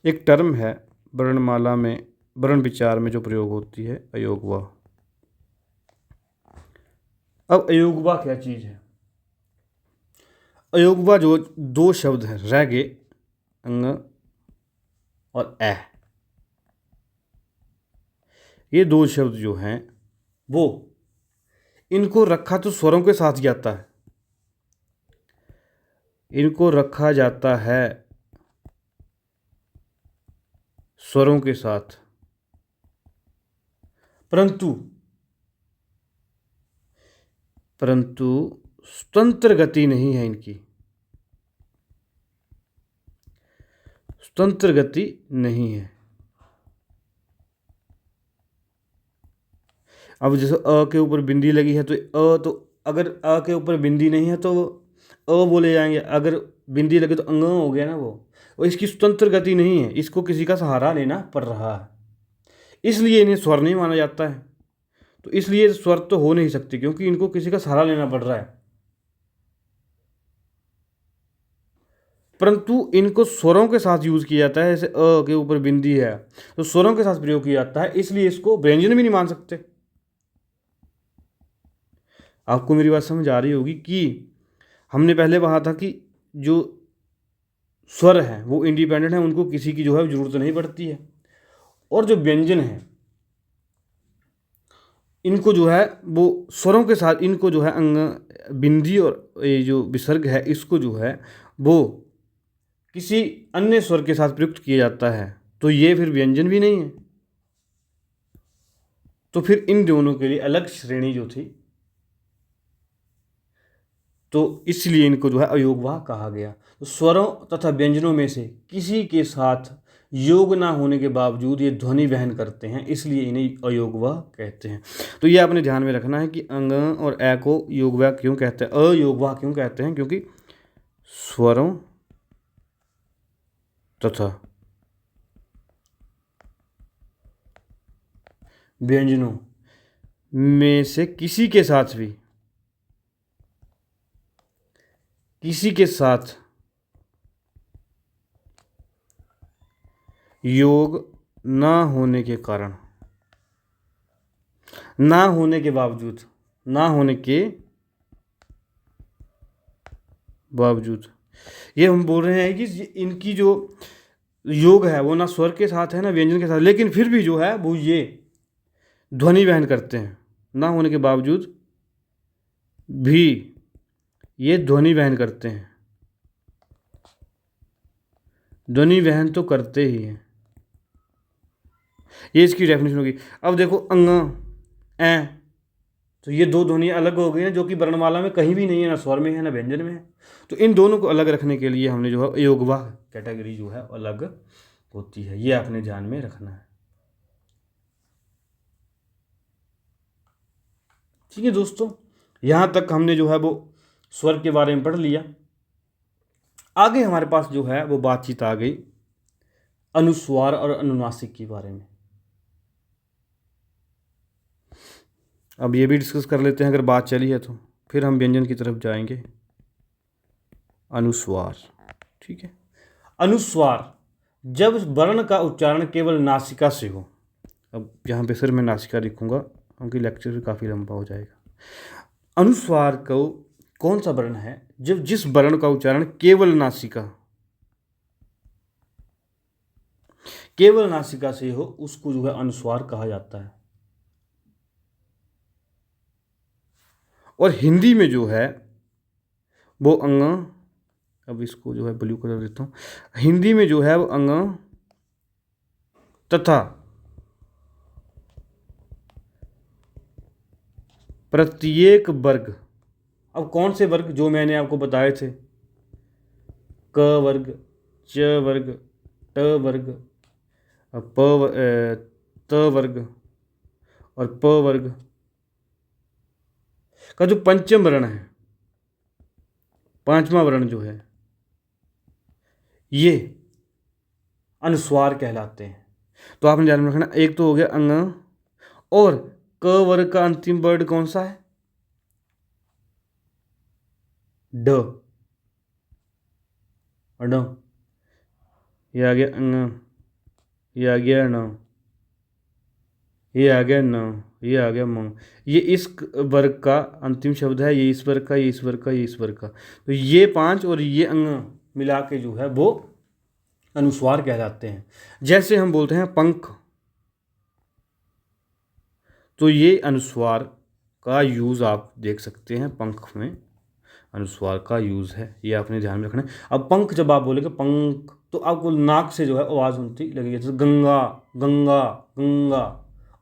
एक टर्म है वर्णमाला में, वर्ण विचार में जो प्रयोग होती है, अयोगवा। अब अयोगवा क्या चीज़ है? अयोगवा जो 2 शब्द हैं, रैगे अंग और ए, ये 2 शब्द जो हैं वो, इनको रखा तो स्वरों के साथ जाता है, इनको रखा जाता है स्वरों के साथ, परंतु स्वतंत्र गति नहीं है इनकी, स्वतंत्र गति नहीं है। अब जैसे अ के ऊपर बिंदी लगी है तो तो अगर अ के ऊपर बिंदी नहीं है तो अ बोले जाएंगे, अगर बिंदी लगे तो अंग हो गया ना वो। और इसकी स्वतंत्र गति नहीं है, इसको किसी का सहारा लेना पड़ रहा है, इसलिए इन्हें स्वर नहीं माना जाता है। तो इसलिए स्वर तो हो नहीं सकते क्योंकि इनको किसी का सहारा लेना पड़ रहा है, परंतु इनको स्वरों के साथ यूज किया जाता है। जैसे अ के ऊपर बिंदी है तो स्वरों के साथ प्रयोग किया जाता है, इसलिए इसको व्यंजन भी नहीं मान सकते। आपको मेरी बात समझ आ रही होगी कि हमने पहले कहा था कि जो स्वर हैं वो इंडिपेंडेंट हैं, उनको किसी की जो है जरूरत नहीं पड़ती है। और जो व्यंजन है इनको जो है वो स्वरों के साथ, इनको जो है अंग, बिंदी और ये जो विसर्ग है इसको जो है वो किसी अन्य स्वर के साथ प्रयुक्त किया जाता है, तो ये फिर व्यंजन भी नहीं है। तो फिर इन दोनों के लिए अलग श्रेणी जो थी, तो इसलिए इनको जो है अयोगवाह कहा गया। तो स्वरों तथा व्यंजनों में से किसी के साथ योग ना होने के बावजूद ये ध्वनि वहन करते हैं, इसलिए इन्हें अयोगवाह कहते हैं। तो ये आपने ध्यान में रखना है कि अंग और ए को योगवाह क्यों कहते हैं, अयोगवाह क्यों कहते हैं, क्योंकि स्वरों तथा व्यंजनों में से किसी के साथ भी, किसी के साथ योग ना होने के कारण, ना होने के बावजूद, ना होने के बावजूद, ये हम बोल रहे हैं कि इनकी जो योग है वो ना स्वर के साथ है ना व्यंजन के साथ, लेकिन फिर भी जो है वो ये ध्वनि वहन करते हैं। ना होने के बावजूद भी ये ध्वनि वहन करते हैं, ध्वनि वहन तो करते ही हैं। ये इसकी डेफिनेशन होगी। अब देखो अंग, ए, तो ये दो ध्वनि अलग हो गई हैं जो कि वर्णमाला में कहीं भी नहीं है, ना स्वर में है ना व्यंजन में है। तो इन दोनों को अलग रखने के लिए हमने जो है योगवाह कैटेगरी जो है अलग होती है, ये आपने ध्यान में रखना है। ठीक है दोस्तों, यहाँ तक हमने जो है वो स्वर के बारे में पढ़ लिया। आगे हमारे पास जो है वो बातचीत आ गई अनुस्वार और अनुनासिक के बारे में। अब ये भी डिस्कस कर लेते हैं अगर बात चली है तो, फिर हम व्यंजन की तरफ जाएंगे। अनुस्वार, ठीक है। अनुस्वार जब वर्ण का उच्चारण केवल नासिका से हो। अब यहाँ पे सिर मैं नासिका लिखूंगा क्योंकि लेक्चर भी काफ़ी लंबा हो जाएगा। अनुस्वार को कौन सा वर्ण है जब जिस वर्ण का उच्चारण केवल नासिका, केवल नासिका से हो उसको जो है अनुस्वार कहा जाता है। और हिंदी में जो है वो अंग, अब इसको जो है ब्लू कलर देता हूँ, हिंदी में जो है वो अंग तथा प्रत्येक वर्ग, अब कौन से वर्ग जो मैंने आपको बताए थे, क वर्ग, च वर्ग, ट वर्ग, त वर्ग और प वर्ग का जो पंचम वर्ण है, पांचवा वर्ण जो है, ये अनुस्वार कहलाते हैं। तो आपने ध्यान में रखना, एक तो हो गया अंग, और क वर्ग का अंतिम वर्ड कौन सा है, ड, और ड, ये आ गया अंग, ये आ गया न, ये आ गया न, ये आ गया म, ये इस वर्ग का अंतिम शब्द है, ये इस वर्ग का, ये इस वर्ग का, ये इस वर्ग का। तो ये पांच और ये अंग मिला के जो है वो अनुस्वार कहलाते हैं। जैसे हम बोलते हैं पंख, तो ये अनुस्वार का यूज़ आप देख सकते हैं, पंख में अनुस्वार का यूज़ है, ये आपने ध्यान में रखना है। अब पंख जब आप बोलेंगे पंख तो आपको नाक से जो है आवाज़ सुनती लगेगी, जैसे गंगा गंगा गंगा,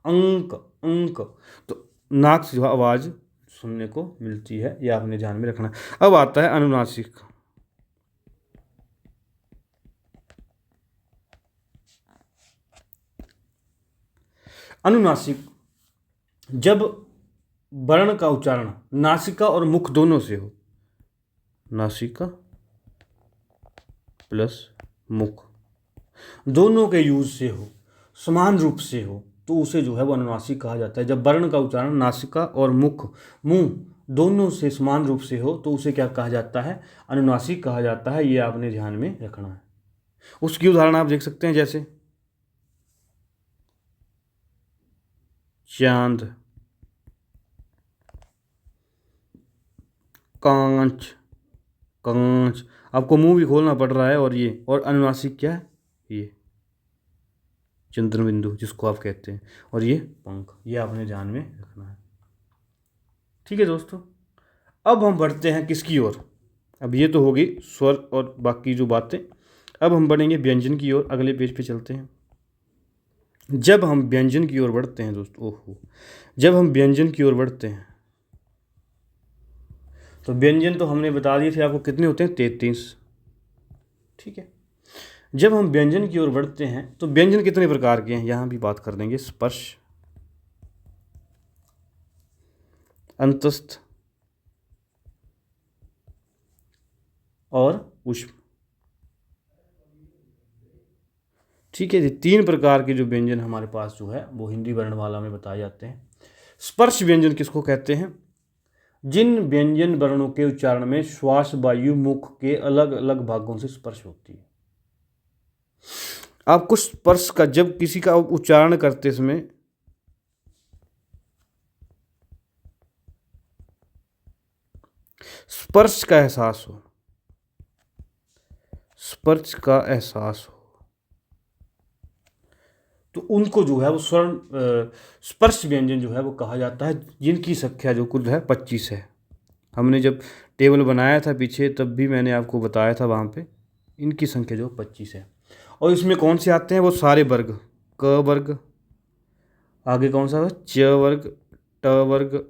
अंक अंक, तो नाक से जो है आवाज़ सुनने को मिलती है, ये आपने ध्यान में रखना है। अब आता है अनुनासिक। अनुनासिक जब वर्ण का उच्चारण नासिका और मुख दोनों से हो, नासिका प्लस मुख दोनों के यूज से हो, समान रूप से हो, तो उसे जो है वो अनुनासिक कहा जाता है। जब वर्ण का उच्चारण नासिका और मुख, मुंह दोनों से समान रूप से हो तो उसे क्या कहा जाता है, अनुनासिक कहा जाता है, ये आपने ध्यान में रखना है। उसकी उदाहरण आप देख सकते हैं, जैसे चांद, कांच, कांच, आपको मुंह भी खोलना पड़ रहा है, और ये और अनुनासिक क्या है, ये चंद्र बिंदु जिसको आप कहते हैं, और ये पंख, ये आपने ध्यान में रखना है। ठीक है दोस्तों, अब हम बढ़ते हैं किसकी ओर। अब ये तो होगी स्वर और बाकी जो बातें, अब हम बढ़ेंगे व्यंजन की ओर। अगले पेज पे चलते हैं। जब हम व्यंजन की ओर बढ़ते हैं दोस्तों, ओहो, जब हम व्यंजन की ओर बढ़ते हैं तो व्यंजन तो हमने बता दिए थे आपको कितने होते हैं, 33। ठीक है, जब हम व्यंजन की ओर बढ़ते हैं तो व्यंजन कितने प्रकार के हैं यहाँ भी बात कर देंगे। स्पर्श, अंतस्थ और उष्म। ठीक है, ये तीन प्रकार के जो व्यंजन हमारे पास जो है वो हिंदी वर्णमाला में बताए जाते हैं। स्पर्श व्यंजन किसको कहते हैं? जिन व्यंजन वर्णों के उच्चारण में श्वास वायु मुख के अलग अलग भागों से स्पर्श होती है। आपको स्पर्श का, जब किसी का उच्चारण करते समय स्पर्श का एहसास हो, स्पर्श का एहसास हो, तो उनको जो है वो स्वर्ण स्पर्श व्यंजन जो है वो कहा जाता है, जिनकी संख्या जो कुल है 25 है। हमने जब टेबल बनाया था पीछे तब भी मैंने आपको बताया था वहाँ पे, इनकी संख्या जो 25 है। और इसमें कौन से आते हैं? वो सारे वर्ग, क वर्ग, आगे कौन सा है? च वर्ग, ट वर्ग,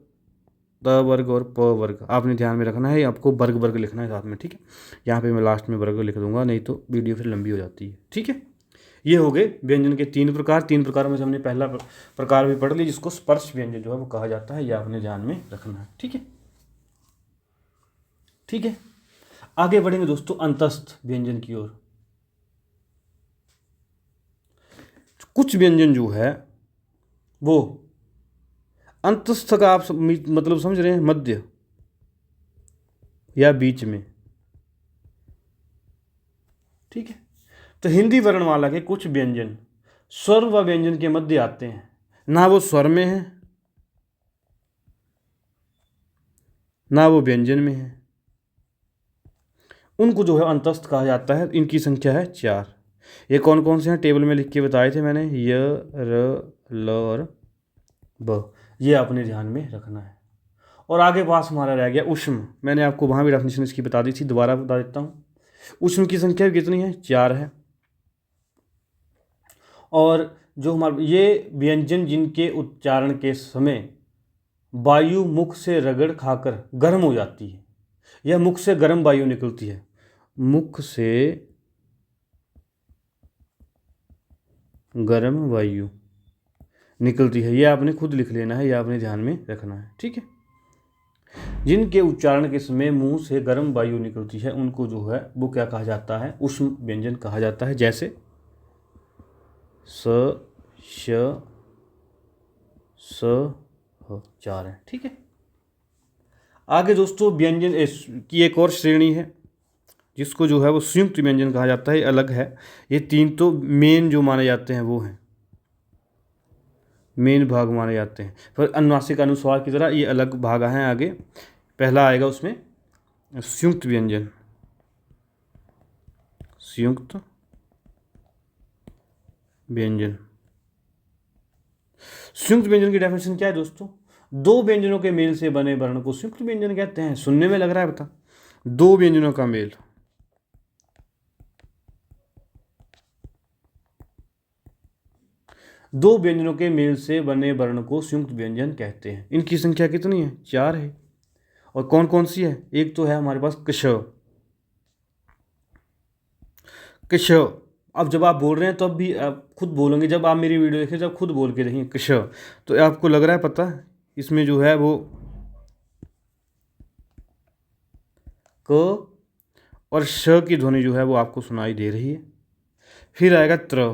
त वर्ग और प वर्ग। आपने ध्यान में रखना है, आपको वर्ग वर्ग लिखना है साथ में, ठीक है। यहाँ पे मैं लास्ट में वर्ग लिख दूंगा, नहीं तो वीडियो फिर लंबी हो जाती है, ठीक है। ये हो गए व्यंजन के 3 प्रकार। 3 प्रकार में से हमने पहला प्रकार भी पढ़ लिया, जिसको स्पर्श व्यंजन जो है वो कहा जाता है। यह आपने ध्यान में रखना है, ठीक है। ठीक है, आगे बढ़ेंगे दोस्तों अंतस्थ व्यंजन की ओर। कुछ व्यंजन जो है वो अंतस्थ का आप मतलब समझ रहे हैं, मध्य या बीच में, ठीक है। तो हिंदी वर्णमाला के कुछ व्यंजन स्वर व व्यंजन के मध्य आते हैं, ना वो स्वर में है ना वो व्यंजन में है, उनको जो है अंतस्थ कहा जाता है। इनकी संख्या है 4। ये कौन कौन से हैं? टेबल में लिख के बताए थे मैंने, य, र, ल और ब। ये आपने ध्यान में रखना है। और आगे पास हमारा रह गया ऊष्म। मैंने आपको वहाँ भी डेफिनेशन इसकी बता दी थी, दोबारा बता देता हूँ। ऊष्म की संख्या कितनी है? 4 है। और जो हमारे ये व्यंजन जिनके उच्चारण के समय वायु मुख से रगड़ खाकर गर्म हो जाती है, यह मुख से गर्म वायु निकलती है, मुख से गर्म वायु निकलती है, यह आपने खुद लिख लेना है, यह आपने ध्यान में रखना है, ठीक है। जिनके उच्चारण के समय मुंह से गर्म वायु निकलती है उनको जो है वो क्या कहा जाता है? ऊष्म व्यंजन कहा जाता है। जैसे स, श, स, ह, 4 है, ठीक है। आगे दोस्तों व्यंजन की एक और श्रेणी है जिसको जो है वो संयुक्त व्यंजन कहा जाता है, अलग है। ये 3 तो मेन जो माने जाते हैं वो हैं, मेन भाग माने जाते हैं। फिर अनुनासिक अनुस्वार की तरह ये अलग भाग हैं। आगे पहला आएगा उसमें संयुक्त व्यंजन, संयुक्त व्यंजन। संयुक्त व्यंजन की डेफिनेशन क्या है दोस्तों? 2 व्यंजनों के मेल से बने वर्ण को संयुक्त व्यंजन कहते हैं। सुनने में लग रहा है, बता, 2 व्यंजनों का मेल, दो व्यंजनों के मेल से बने वर्ण को संयुक्त व्यंजन कहते हैं। इनकी संख्या कितनी है? 4 है। और कौन कौन सी है? एक तो है हमारे पास कश, कश। अब जब आप बोल रहे हैं तो अब भी आप खुद बोलेंगे, जब आप मेरी वीडियो देखें जब खुद बोल के देखेंगे कश, तो आपको लग रहा है पता, इसमें जो है वो क और श की ध्वनि जो है वो आपको सुनाई दे रही है। फिर आएगा त्र।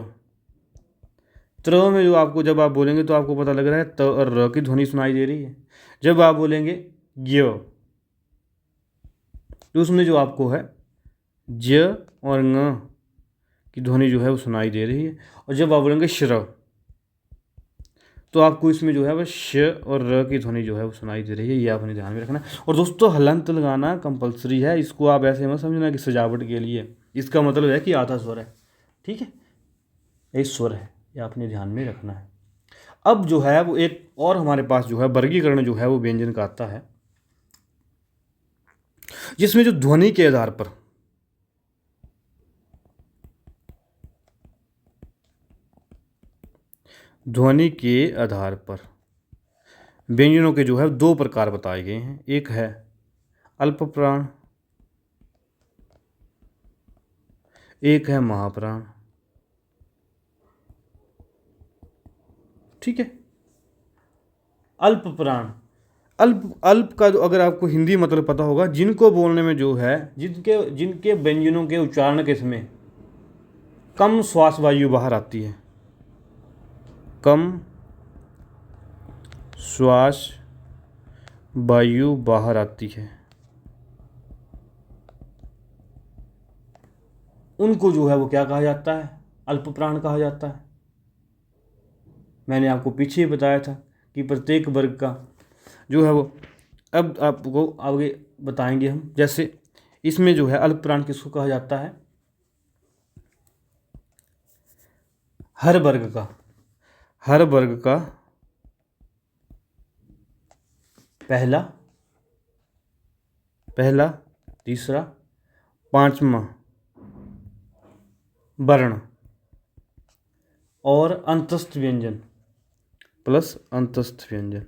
त्र में जो आपको, जब आप बोलेंगे तो आपको पता लग रहा है त और र की ध्वनि सुनाई दे रही है। जब आप बोलेंगे य, तो उसमें जो आपको है ज और ङ की ध्वनि जो है वो सुनाई दे रही है। और जब आप बोलेंगे श्र, तो आपको इसमें जो है वह श और र की ध्वनि जो है वो सुनाई दे रही है। ये आपने ध्यान में रखना। और दोस्तों हलंत लगाना कंपलसरी है, इसको आप ऐसे मत समझना कि सजावट के लिए, इसका मतलब है कि आधा स्वर है, ठीक है, एक स्वर है, ये आपने ध्यान में रखना है। अब जो है वो एक और हमारे पास जो है वर्गीकरण जो है वो व्यंजन का आता है, जिसमें जो ध्वनि के आधार पर व्यंजनों के जो है 2 प्रकार बताए गए हैं। एक है अल्प प्राण, एक है महाप्राण, ठीक है। अल्प प्राण, अल्प का जो, अगर आपको हिंदी मतलब पता होगा, जिनको बोलने में जो है, जिनके व्यंजनों के उच्चारण के समय कम श्वास वायु बाहर आती है, कम श्वास वायु बाहर आती है, उनको जो है वो क्या कहा जाता है? अल्प प्राण कहा जाता है। मैंने आपको पीछे ही बताया था कि प्रत्येक वर्ग का जो है वो, अब आपको आगे बताएंगे हम। जैसे इसमें जो है अल्प प्राण किसको कहा जाता है? हर वर्ग का पहला तीसरा पांचवा वर्ण और अंतस्थ व्यंजन प्लस अंतस्थ व्यंजन।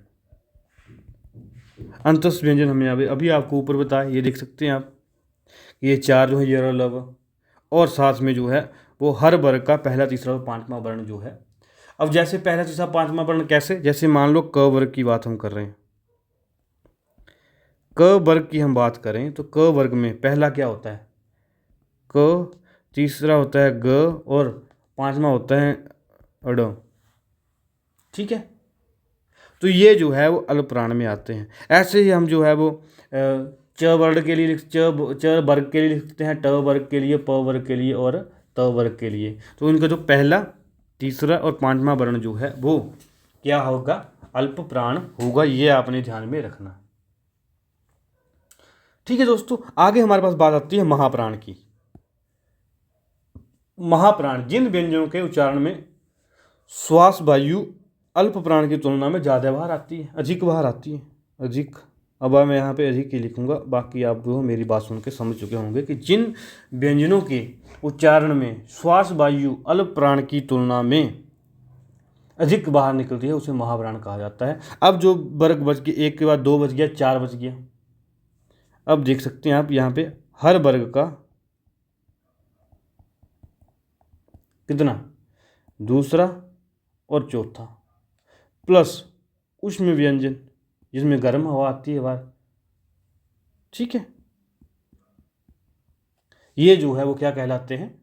अंतस्थ व्यंजन हमने अभी आपको ऊपर बताया, ये देख सकते हैं आप, ये चार जो है ये लव, और साथ में जो है वो हर वर्ग का पहला तीसरा और पांचवा वर्ण जो है। अब जैसे पहला तीसरा पांचवा वर्ण कैसे? जैसे मान लो क वर्ग की बात हम कर रहे हैं, क वर्ग की हम बात करें तो क वर्ग में पहला क्या होता है? क, तीसरा होता है ग, और पांचवा होता है अड़। ठीक है, तो ये जो है वो अल्प प्राण में आते हैं। ऐसे ही हम जो है वो च वर्ग के लिए च वर्ग के लिए लिखते हैं, ट वर्ग के लिए, प वर्ग के लिए और त वर्ग के लिए। तो इनका जो पहला तीसरा और पांचवा वर्ण जो है वो क्या होगा? अल्प प्राण होगा। ये आपने ध्यान में रखना। ठीक है दोस्तों, आगे हमारे पास बात आती है महाप्राण की। महाप्राण जिन व्यंजनों के उच्चारण में श्वास वायु अल्प प्राण की तुलना में ज़्यादा बाहर आती है, अधिक बाहर आती है, अधिक। अब मैं यहाँ पे अधिक ही लिखूंगा, बाकी आप जो मेरी बात सुन के समझ चुके होंगे कि जिन व्यंजनों के उच्चारण में श्वास वायु अल्प प्राण की तुलना में अधिक बाहर निकलती है उसे महाप्राण कहा जाता है। अब जो वर्ग बच गए, एक के बाद दो बच गया, चार बच गया। अब देख सकते हैं आप यहाँ पे हर वर्ग का कितना? दूसरा और चौथा, प्लस उष्म व्यंजन जिसमें गर्म हवा आती है बाहर। ठीक है, ये जो है वो क्या कहलाते हैं?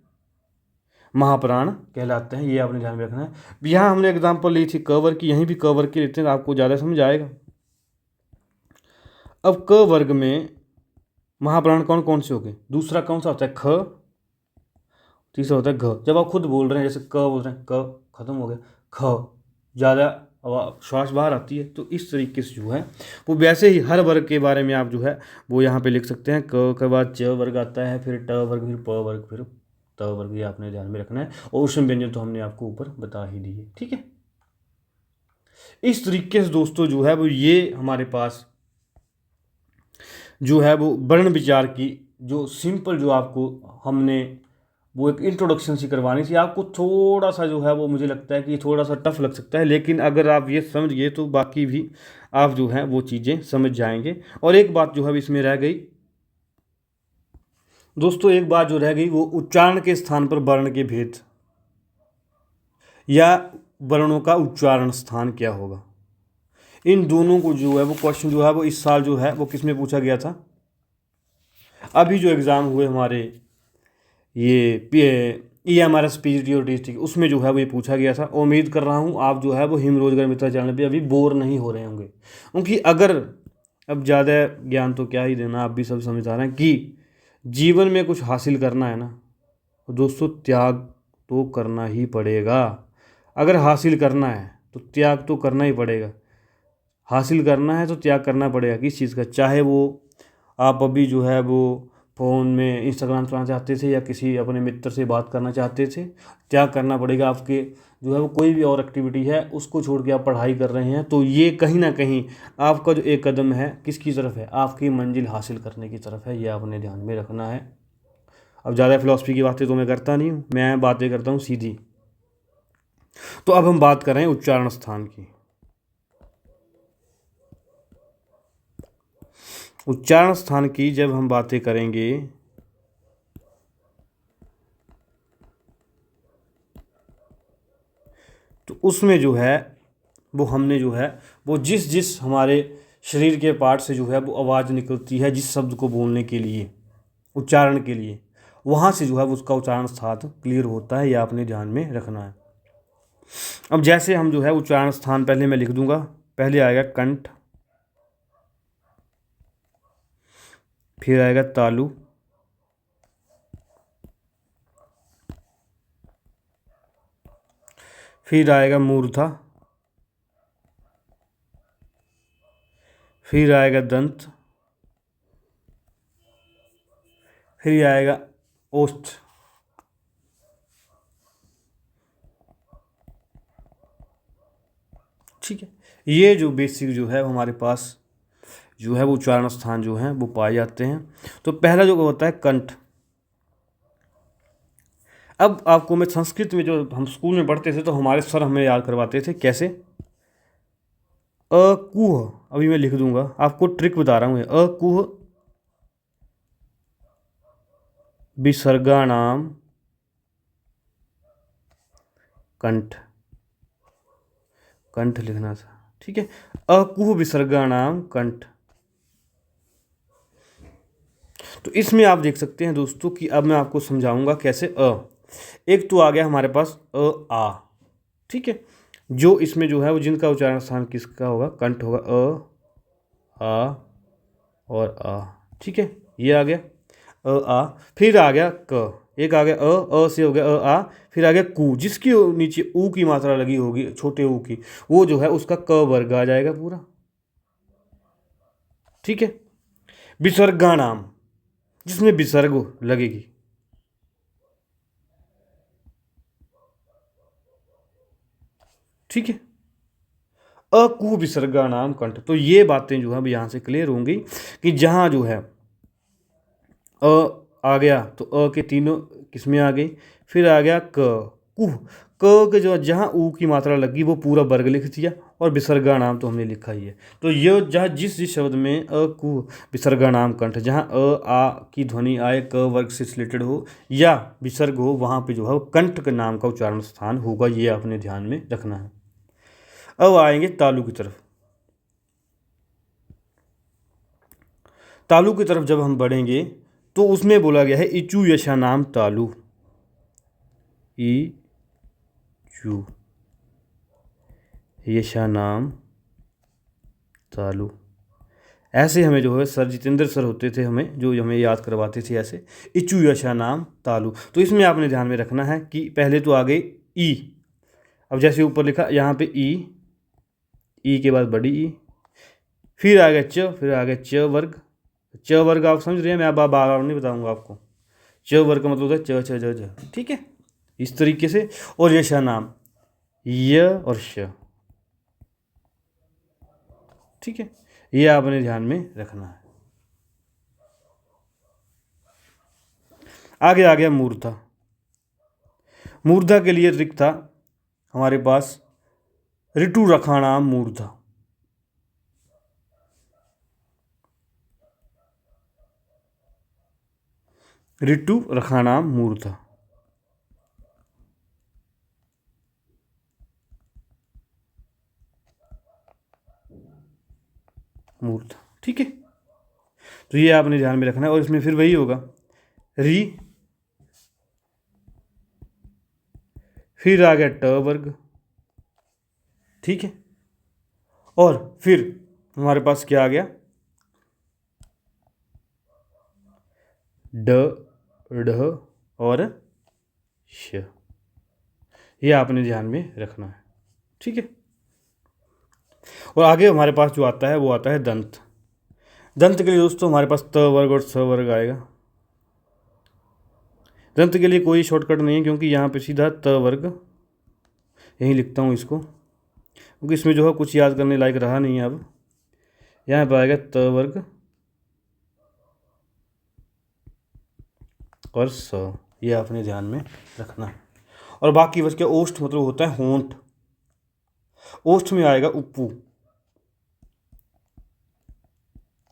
महाप्राण कहलाते हैं। ये आपने ध्यान में रखना है। यहाँ हमने एग्जांपल ली थी कवर की, यहीं भी कवर की लेते हैं, आपको ज़्यादा समझ आएगा। अब क वर्ग में महाप्राण कौन कौन से हो गए? दूसरा कौन सा होता है? ख, तीसरा होता है घ। जब आप खुद बोल रहे हैं, जैसे क बोल रहे हैं, क खत्म हो गया, ख ज़्यादा श्वास बाहर आती है, तो इस तरीके से जो है वो वैसे ही हर वर्ग के बारे में आप जो है वो यहाँ पे लिख सकते हैं। क के बाद च वर्ग आता है, फिर ट वर्ग, फिर प वर्ग, फिर त वर्ग। ये आपने ध्यान में रखना है। और उष्म व्यंजन तो हमने आपको ऊपर बता ही दिए। ठीक है, इस तरीके से दोस्तों जो है वो ये हमारे पास जो है वो वर्ण विचार की जो सिंपल जो आपको हमने वो एक इंट्रोडक्शन सी करवानी थी आपको। थोड़ा सा जो है वो मुझे लगता है कि थोड़ा सा टफ लग सकता है, लेकिन अगर आप ये समझ गए तो बाकी भी आप जो है वो चीज़ें समझ जाएंगे। और एक बात जो है इसमें रह गई दोस्तों, एक बात जो रह गई वो उच्चारण के स्थान पर वर्ण के भेद या वर्णों का उच्चारण स्थान क्या होगा। इन दोनों को जो है वो क्वेश्चन जो है वो इस साल जो है वो किस में पूछा गया था? अभी जो एग्ज़ाम हुए हमारे ये EMRS PGT और DST, उसमें जो है वो ये पूछा गया था। उम्मीद कर रहा हूँ आप जो है वो हिम रोजगार मित्र चैनल पे अभी बोर नहीं हो रहे होंगे, क्योंकि अगर अब ज़्यादा ज्ञान तो क्या ही देना, आप भी सब समझ आ रहे हैं कि जीवन में कुछ हासिल करना है ना तो दोस्तों त्याग तो करना ही पड़ेगा। अगर हासिल करना है तो त्याग तो करना ही पड़ेगा। हासिल करना है तो त्याग करना पड़ेगा किस चीज़ का, चाहे वो आप अभी जो है वो फ़ोन में इंस्टाग्राम चलाना चाहते थे या किसी अपने मित्र से बात करना चाहते थे, त्याग करना पड़ेगा। आपके जो है वो कोई भी और एक्टिविटी है उसको छोड़ के आप पढ़ाई कर रहे हैं, तो ये कहीं ना कहीं आपका जो एक कदम है किसकी तरफ है? आपकी मंजिल हासिल करने की तरफ है। ये आपने ध्यान में रखना है। अब ज़्यादा फिलॉसफी की बातें तो मैं करता नहीं हूँ, मैं बातें करता हूँ सीधी। तो अब हम बात कर रहे हैं उच्चारण स्थान की। उच्चारण स्थान की जब हम बातें करेंगे तो उसमें जो है वो हमने जो है वो जिस जिस हमारे शरीर के पार्ट से जो है वो आवाज़ निकलती है जिस शब्द को बोलने के लिए, उच्चारण के लिए, वहाँ से जो है वो उसका उच्चारण स्थान क्लियर होता है। यह आपने ध्यान में रखना है। अब जैसे हम जो है उच्चारण स्थान पहले मैं लिख दूंगा पहले आएगा कंठ, फिर आएगा तालु, फिर आएगा मूर्धा, फिर आएगा दंत, फिर आएगा ओष्ठ। ठीक है, ये जो बेसिक जो है हमारे पास जो है वो उच्चारण स्थान जो हैं वो पाए जाते हैं। तो पहला जो होता है कंठ। अब आपको मैं संस्कृत में, जो हम स्कूल में पढ़ते थे तो हमारे सर हमें याद करवाते थे कैसे, अकुह, अभी मैं लिख दूंगा, आपको ट्रिक बता रहा हूँ, अकुह विसर्गाणाम कंठ, कंठ लिखना था। ठीक है, अकुह विसर्गाणाम कंठ। तो इसमें आप देख सकते हैं दोस्तों कि अब मैं आपको समझाऊंगा कैसे एक तो आ गया हमारे पास आ। ठीक है, जो इसमें जो है वो जिनका उच्चारण स्थान किसका होगा, कंठ होगा, आ और आ। ठीक है, ये आ गया आ। फिर आ गया क, एक आ गया अ से हो गया आ। फिर आ गया कु, जिसकी नीचे ऊ की मात्रा लगी होगी, छोटे ऊ की, वो जो है उसका क वर्ग आ जाएगा पूरा। ठीक है, विसर्गा नाम, जिसमें विसर्ग लगेगी। ठीक है, अकु विसर्गा नाम कंठ। तो ये बातें जो है अब यहाँ से क्लियर होंगी कि जहाँ जो है आ गया तो के तीनों किसमें आ गई। फिर आ गया कुह, क के जो जहाँ ऊ की मात्रा लगी वो पूरा वर्ग लिख दिया, और विसर्गा नाम तो हमने लिखा ही है। तो ये जहाँ जिस जिस शब्द में कु विसर्गा नाम कंठ, जहाँ आ की ध्वनि आए, क वर्ग से रिलेटेड हो या विसर्ग हो, वहाँ पे जो है कंठ के नाम का उच्चारण स्थान होगा। ये अपने ध्यान में रखना है। अब आएंगे तालु की तरफ। तालु की तरफ जब हम बढ़ेंगे तो उसमें बोला गया है इचु यशा नाम तालु, इचु यशा नाम तालु। ऐसे हमें जो है सर जितेंद्र सर होते थे, हमें जो हमें याद करवाते थे ऐसे, इचु यशा नाम तालु। तो इसमें आपने ध्यान में रखना है कि पहले तो आ गए ई। अब जैसे ऊपर लिखा यहाँ पे ई के बाद बड़ी ई, फिर आ गया च, फिर आ गया च वर्ग। च वर्ग आप समझ रहे हैं, मैं बार बार नहीं बताऊंगा आपको। च वर्ग का मतलब होता है च छ ज झ। ठीक है, इस तरीके से। और यशा नाम य और श। ठीक है, ये आपने ध्यान में रखना है। आगे आ गया मूर्धा। मूर्धा के लिए रिक्त था हमारे पास ऋतु रखाणाम मूर्धा। ऋतु रखाणाम मूर्धा, मूर्धा। ठीक है, तो ये आपने ध्यान में रखना है। और इसमें फिर वही होगा री, फिर आ गया ट वर्ग। ठीक है, और फिर हमारे पास क्या आ गया, ड, ढ और श। ये आपने ध्यान में रखना है। ठीक है, और आगे हमारे पास जो आता है वो आता है दंत। दंत के लिए दोस्तों हमारे पास त वर्ग और स वर्ग आएगा। दंत के लिए कोई शॉर्टकट नहीं है, क्योंकि यहाँ पे सीधा त वर्ग, यहीं लिखता हूँ इसको, क्योंकि इसमें जो है कुछ याद करने लायक रहा नहीं है। अब यहाँ पे आएगा त वर्ग और स। ये आपने ध्यान में रखना है। और बाकी बच के ओष्ठ मतलब होता है होंठ। ओष्ठ में आएगा उप्पू,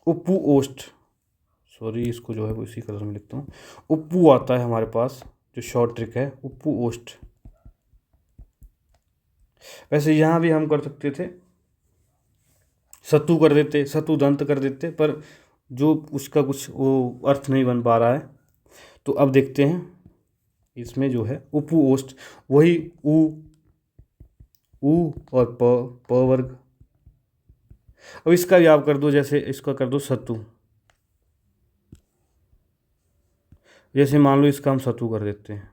उप्पू ओष्ठ। सॉरी, इसको जो है वो इसी कलर में लिखता हूँ। उप्पू आता है हमारे पास, जो शॉर्ट ट्रिक है, उप्पू ओष्ठ। वैसे यहाँ भी हम कर सकते थे, सत्तू कर देते, सत्तू दंत कर देते, पर जो उसका कुछ वो अर्थ नहीं बन पा रहा है। तो अब देखते हैं इसमें जो है उप्पू ओष्ठ, वही ऊ, ऊ और प वर्ग, अब इसका भी आप कर दो, जैसे इसका कर दो सत्तू, जैसे मान लो इसका हम सत्तू कर देते हैं,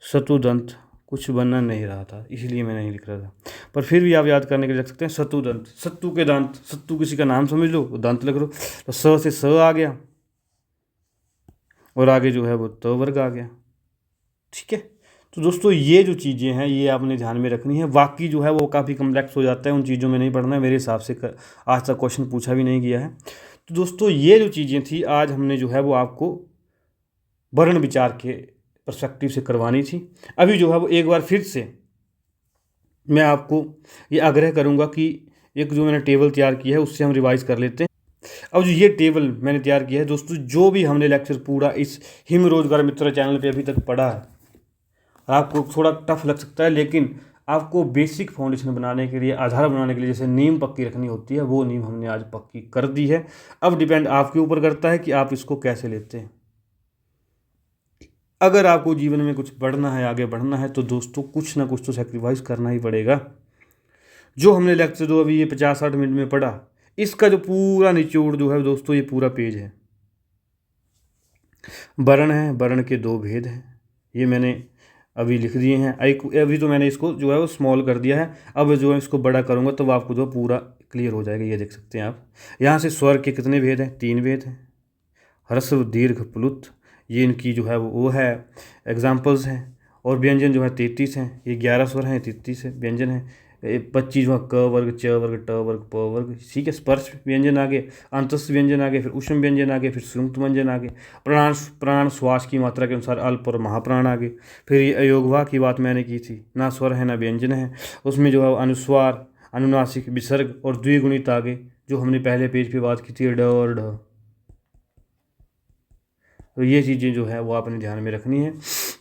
सत्तु दंत। कुछ बनना नहीं रहा था इसलिए मैं नहीं लिख रहा था, पर फिर भी आप याद करने के लिए रख सकते हैं सत्तु दंत, सत्तू के दांत, सत्तू किसी का नाम समझ लो, वो दांत लिख लो, तो स से स आ गया और आगे जो है वो त वर्ग आ गया। ठीक है, तो दोस्तों ये जो चीज़ें हैं ये आपने ध्यान में रखनी है। बाकी जो है वो काफ़ी कम्प्लेक्स हो जाता है, उन चीज़ों में नहीं पढ़ना है मेरे हिसाब से, आज तक क्वेश्चन पूछा भी नहीं गया है। तो दोस्तों ये जो चीज़ें थी आज हमने जो है वो आपको वर्ण विचार के पर्सपेक्टिव से करवानी थी। अभी जो है वो एक बार फिर से मैं आपको ये आग्रह करूँगा कि एक जो मैंने टेबल तैयार की है उससे हम रिवाइज़ कर लेते हैं। अब जो ये टेबल मैंने तैयार किया है दोस्तों, जो भी हमने लेक्चर पूरा इस हिम रोजगार मित्र चैनल पे अभी तक पढ़ा है, आपको थोड़ा टफ लग सकता है, लेकिन आपको बेसिक फाउंडेशन बनाने के लिए, आधार बनाने के लिए जैसे नींव पक्की रखनी होती है, वो नींव हमने आज पक्की कर दी है। अब डिपेंड आपके ऊपर करता है कि आप इसको कैसे लेते हैं। अगर आपको जीवन में कुछ बढ़ना है, आगे बढ़ना है, तो दोस्तों कुछ ना कुछ तो सेक्रीफाइस करना ही पड़ेगा। जो हमने लेक्चर जो अभी ये 50-60 मिनट में पढ़ा, इसका जो पूरा निचोड़ जो है दोस्तों ये पूरा पेज है। वर्ण है, वर्ण के दो भेद हैं, ये मैंने अभी लिख दिए हैं। अभी तो मैंने इसको जो है वो स्मॉल कर दिया है, अब जो है इसको बड़ा करूँगा तो आपको जो पूरा क्लियर हो जाएगा। ये देख सकते हैं आप, यहाँ से स्वर के कितने भेद हैं, 3 भेद हैं। ह्रस्व दीर्घ प्लुत, ये इनकी जो है वो है एग्जाम्पल्स हैं। और व्यंजन जो है 33 हैं, ये 11 स्वर हैं, 33 है व्यंजन हैं। 25 जो है क वर्ग, च वर्ग, ट वर्ग, प वर्ग। ठीक है, स्पर्श व्यंजन आगे, अंतस्थ व्यंजन आगे, फिर उष्म व्यंजन आगे, फिर संयुक्त व्यंजन आगे, प्राण श्वास की मात्रा के अनुसार अल्प और महाप्राण आगे। फिर ये अयोगवा की बात मैंने की थी, ना स्वर है ना व्यंजन है, उसमें जो है अनुस्वार, अनुनासिक, विसर्ग और द्विगुणित आगे, जो हमने पहले पेज पे बात की थी ड और ढ। तो ये चीज़ें जो है वो आपने ध्यान में रखनी है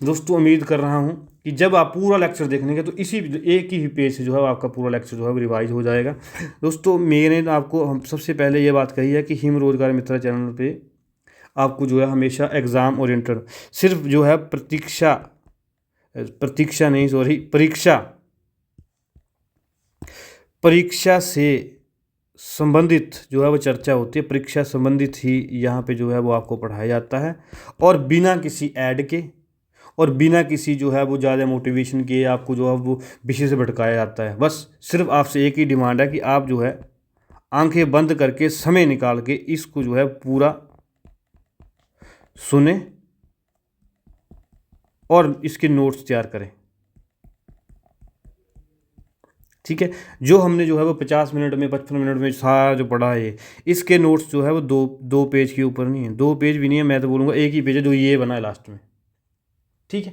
दोस्तों। उम्मीद कर रहा हूँ कि जब आप पूरा लेक्चर देखेंगे तो इसी एक ही पेज से जो है आपका पूरा लेक्चर जो है वो रिवाइज हो जाएगा। दोस्तों मैंने आपको हम सबसे पहले ये बात कही है कि हिम रोजगार मित्र चैनल पे आपको जो है हमेशा एग्ज़ाम ओरिएंटेड, सिर्फ जो है परीक्षा से संबंधित जो है वो चर्चा होती है, परीक्षा संबंधित ही यहाँ पे जो है वो आपको पढ़ाया जाता है, और बिना किसी ऐड के और बिना किसी जो है वो ज़्यादा मोटिवेशन के आपको जो है वो विषय से भटकाया जाता है। बस सिर्फ आपसे एक ही डिमांड है कि आप जो है आंखें बंद करके समय निकाल के इसको जो है पूरा सुने और इसके नोट्स तैयार करें। ठीक है, जो हमने जो है वो 50 मिनट में 55 मिनट में सारा जो पढ़ा है, इसके नोट्स जो है वो दो पेज के ऊपर नहीं है, 2 पेज भी नहीं है, मैं तो बोलूँगा एक ही पेज है जो ये बना है लास्ट में। ठीक है,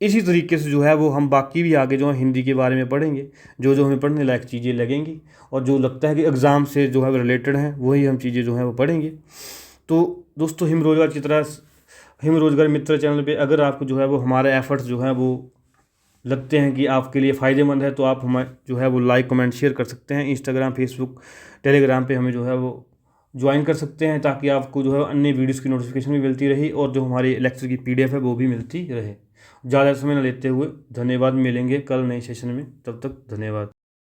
इसी तरीके से जो है वो हम बाकी भी आगे जो है हिंदी के बारे में पढ़ेंगे, जो जो हमें पढ़ने लायक चीज़ें लगेंगी और जो लगता है कि एग्ज़ाम से जो है रिलेटेड हैं वही हम चीज़ें जो हैं वो पढ़ेंगे। तो दोस्तों हिम रोजगार मित्र चैनल पे अगर आपको जो है वो हमारे एफर्ट्स जो हैं वो लगते हैं कि आपके लिए फ़ायदेमंद है, तो आप हमें जो है वो लाइक कमेंट शेयर कर सकते हैं। इंस्टाग्राम, फेसबुक, टेलीग्राम पे हमें जो है वो ज्वाइन कर सकते हैं, ताकि आपको जो है अन्य वीडियोज़ की नोटिफिकेशन भी मिलती रही और जो हमारी लेक्चर की PDF है वो भी मिलती रहे। ज़्यादा समय न लेते हुए धन्यवाद, मिलेंगे कल नए सेशन में, तब तक धन्यवाद।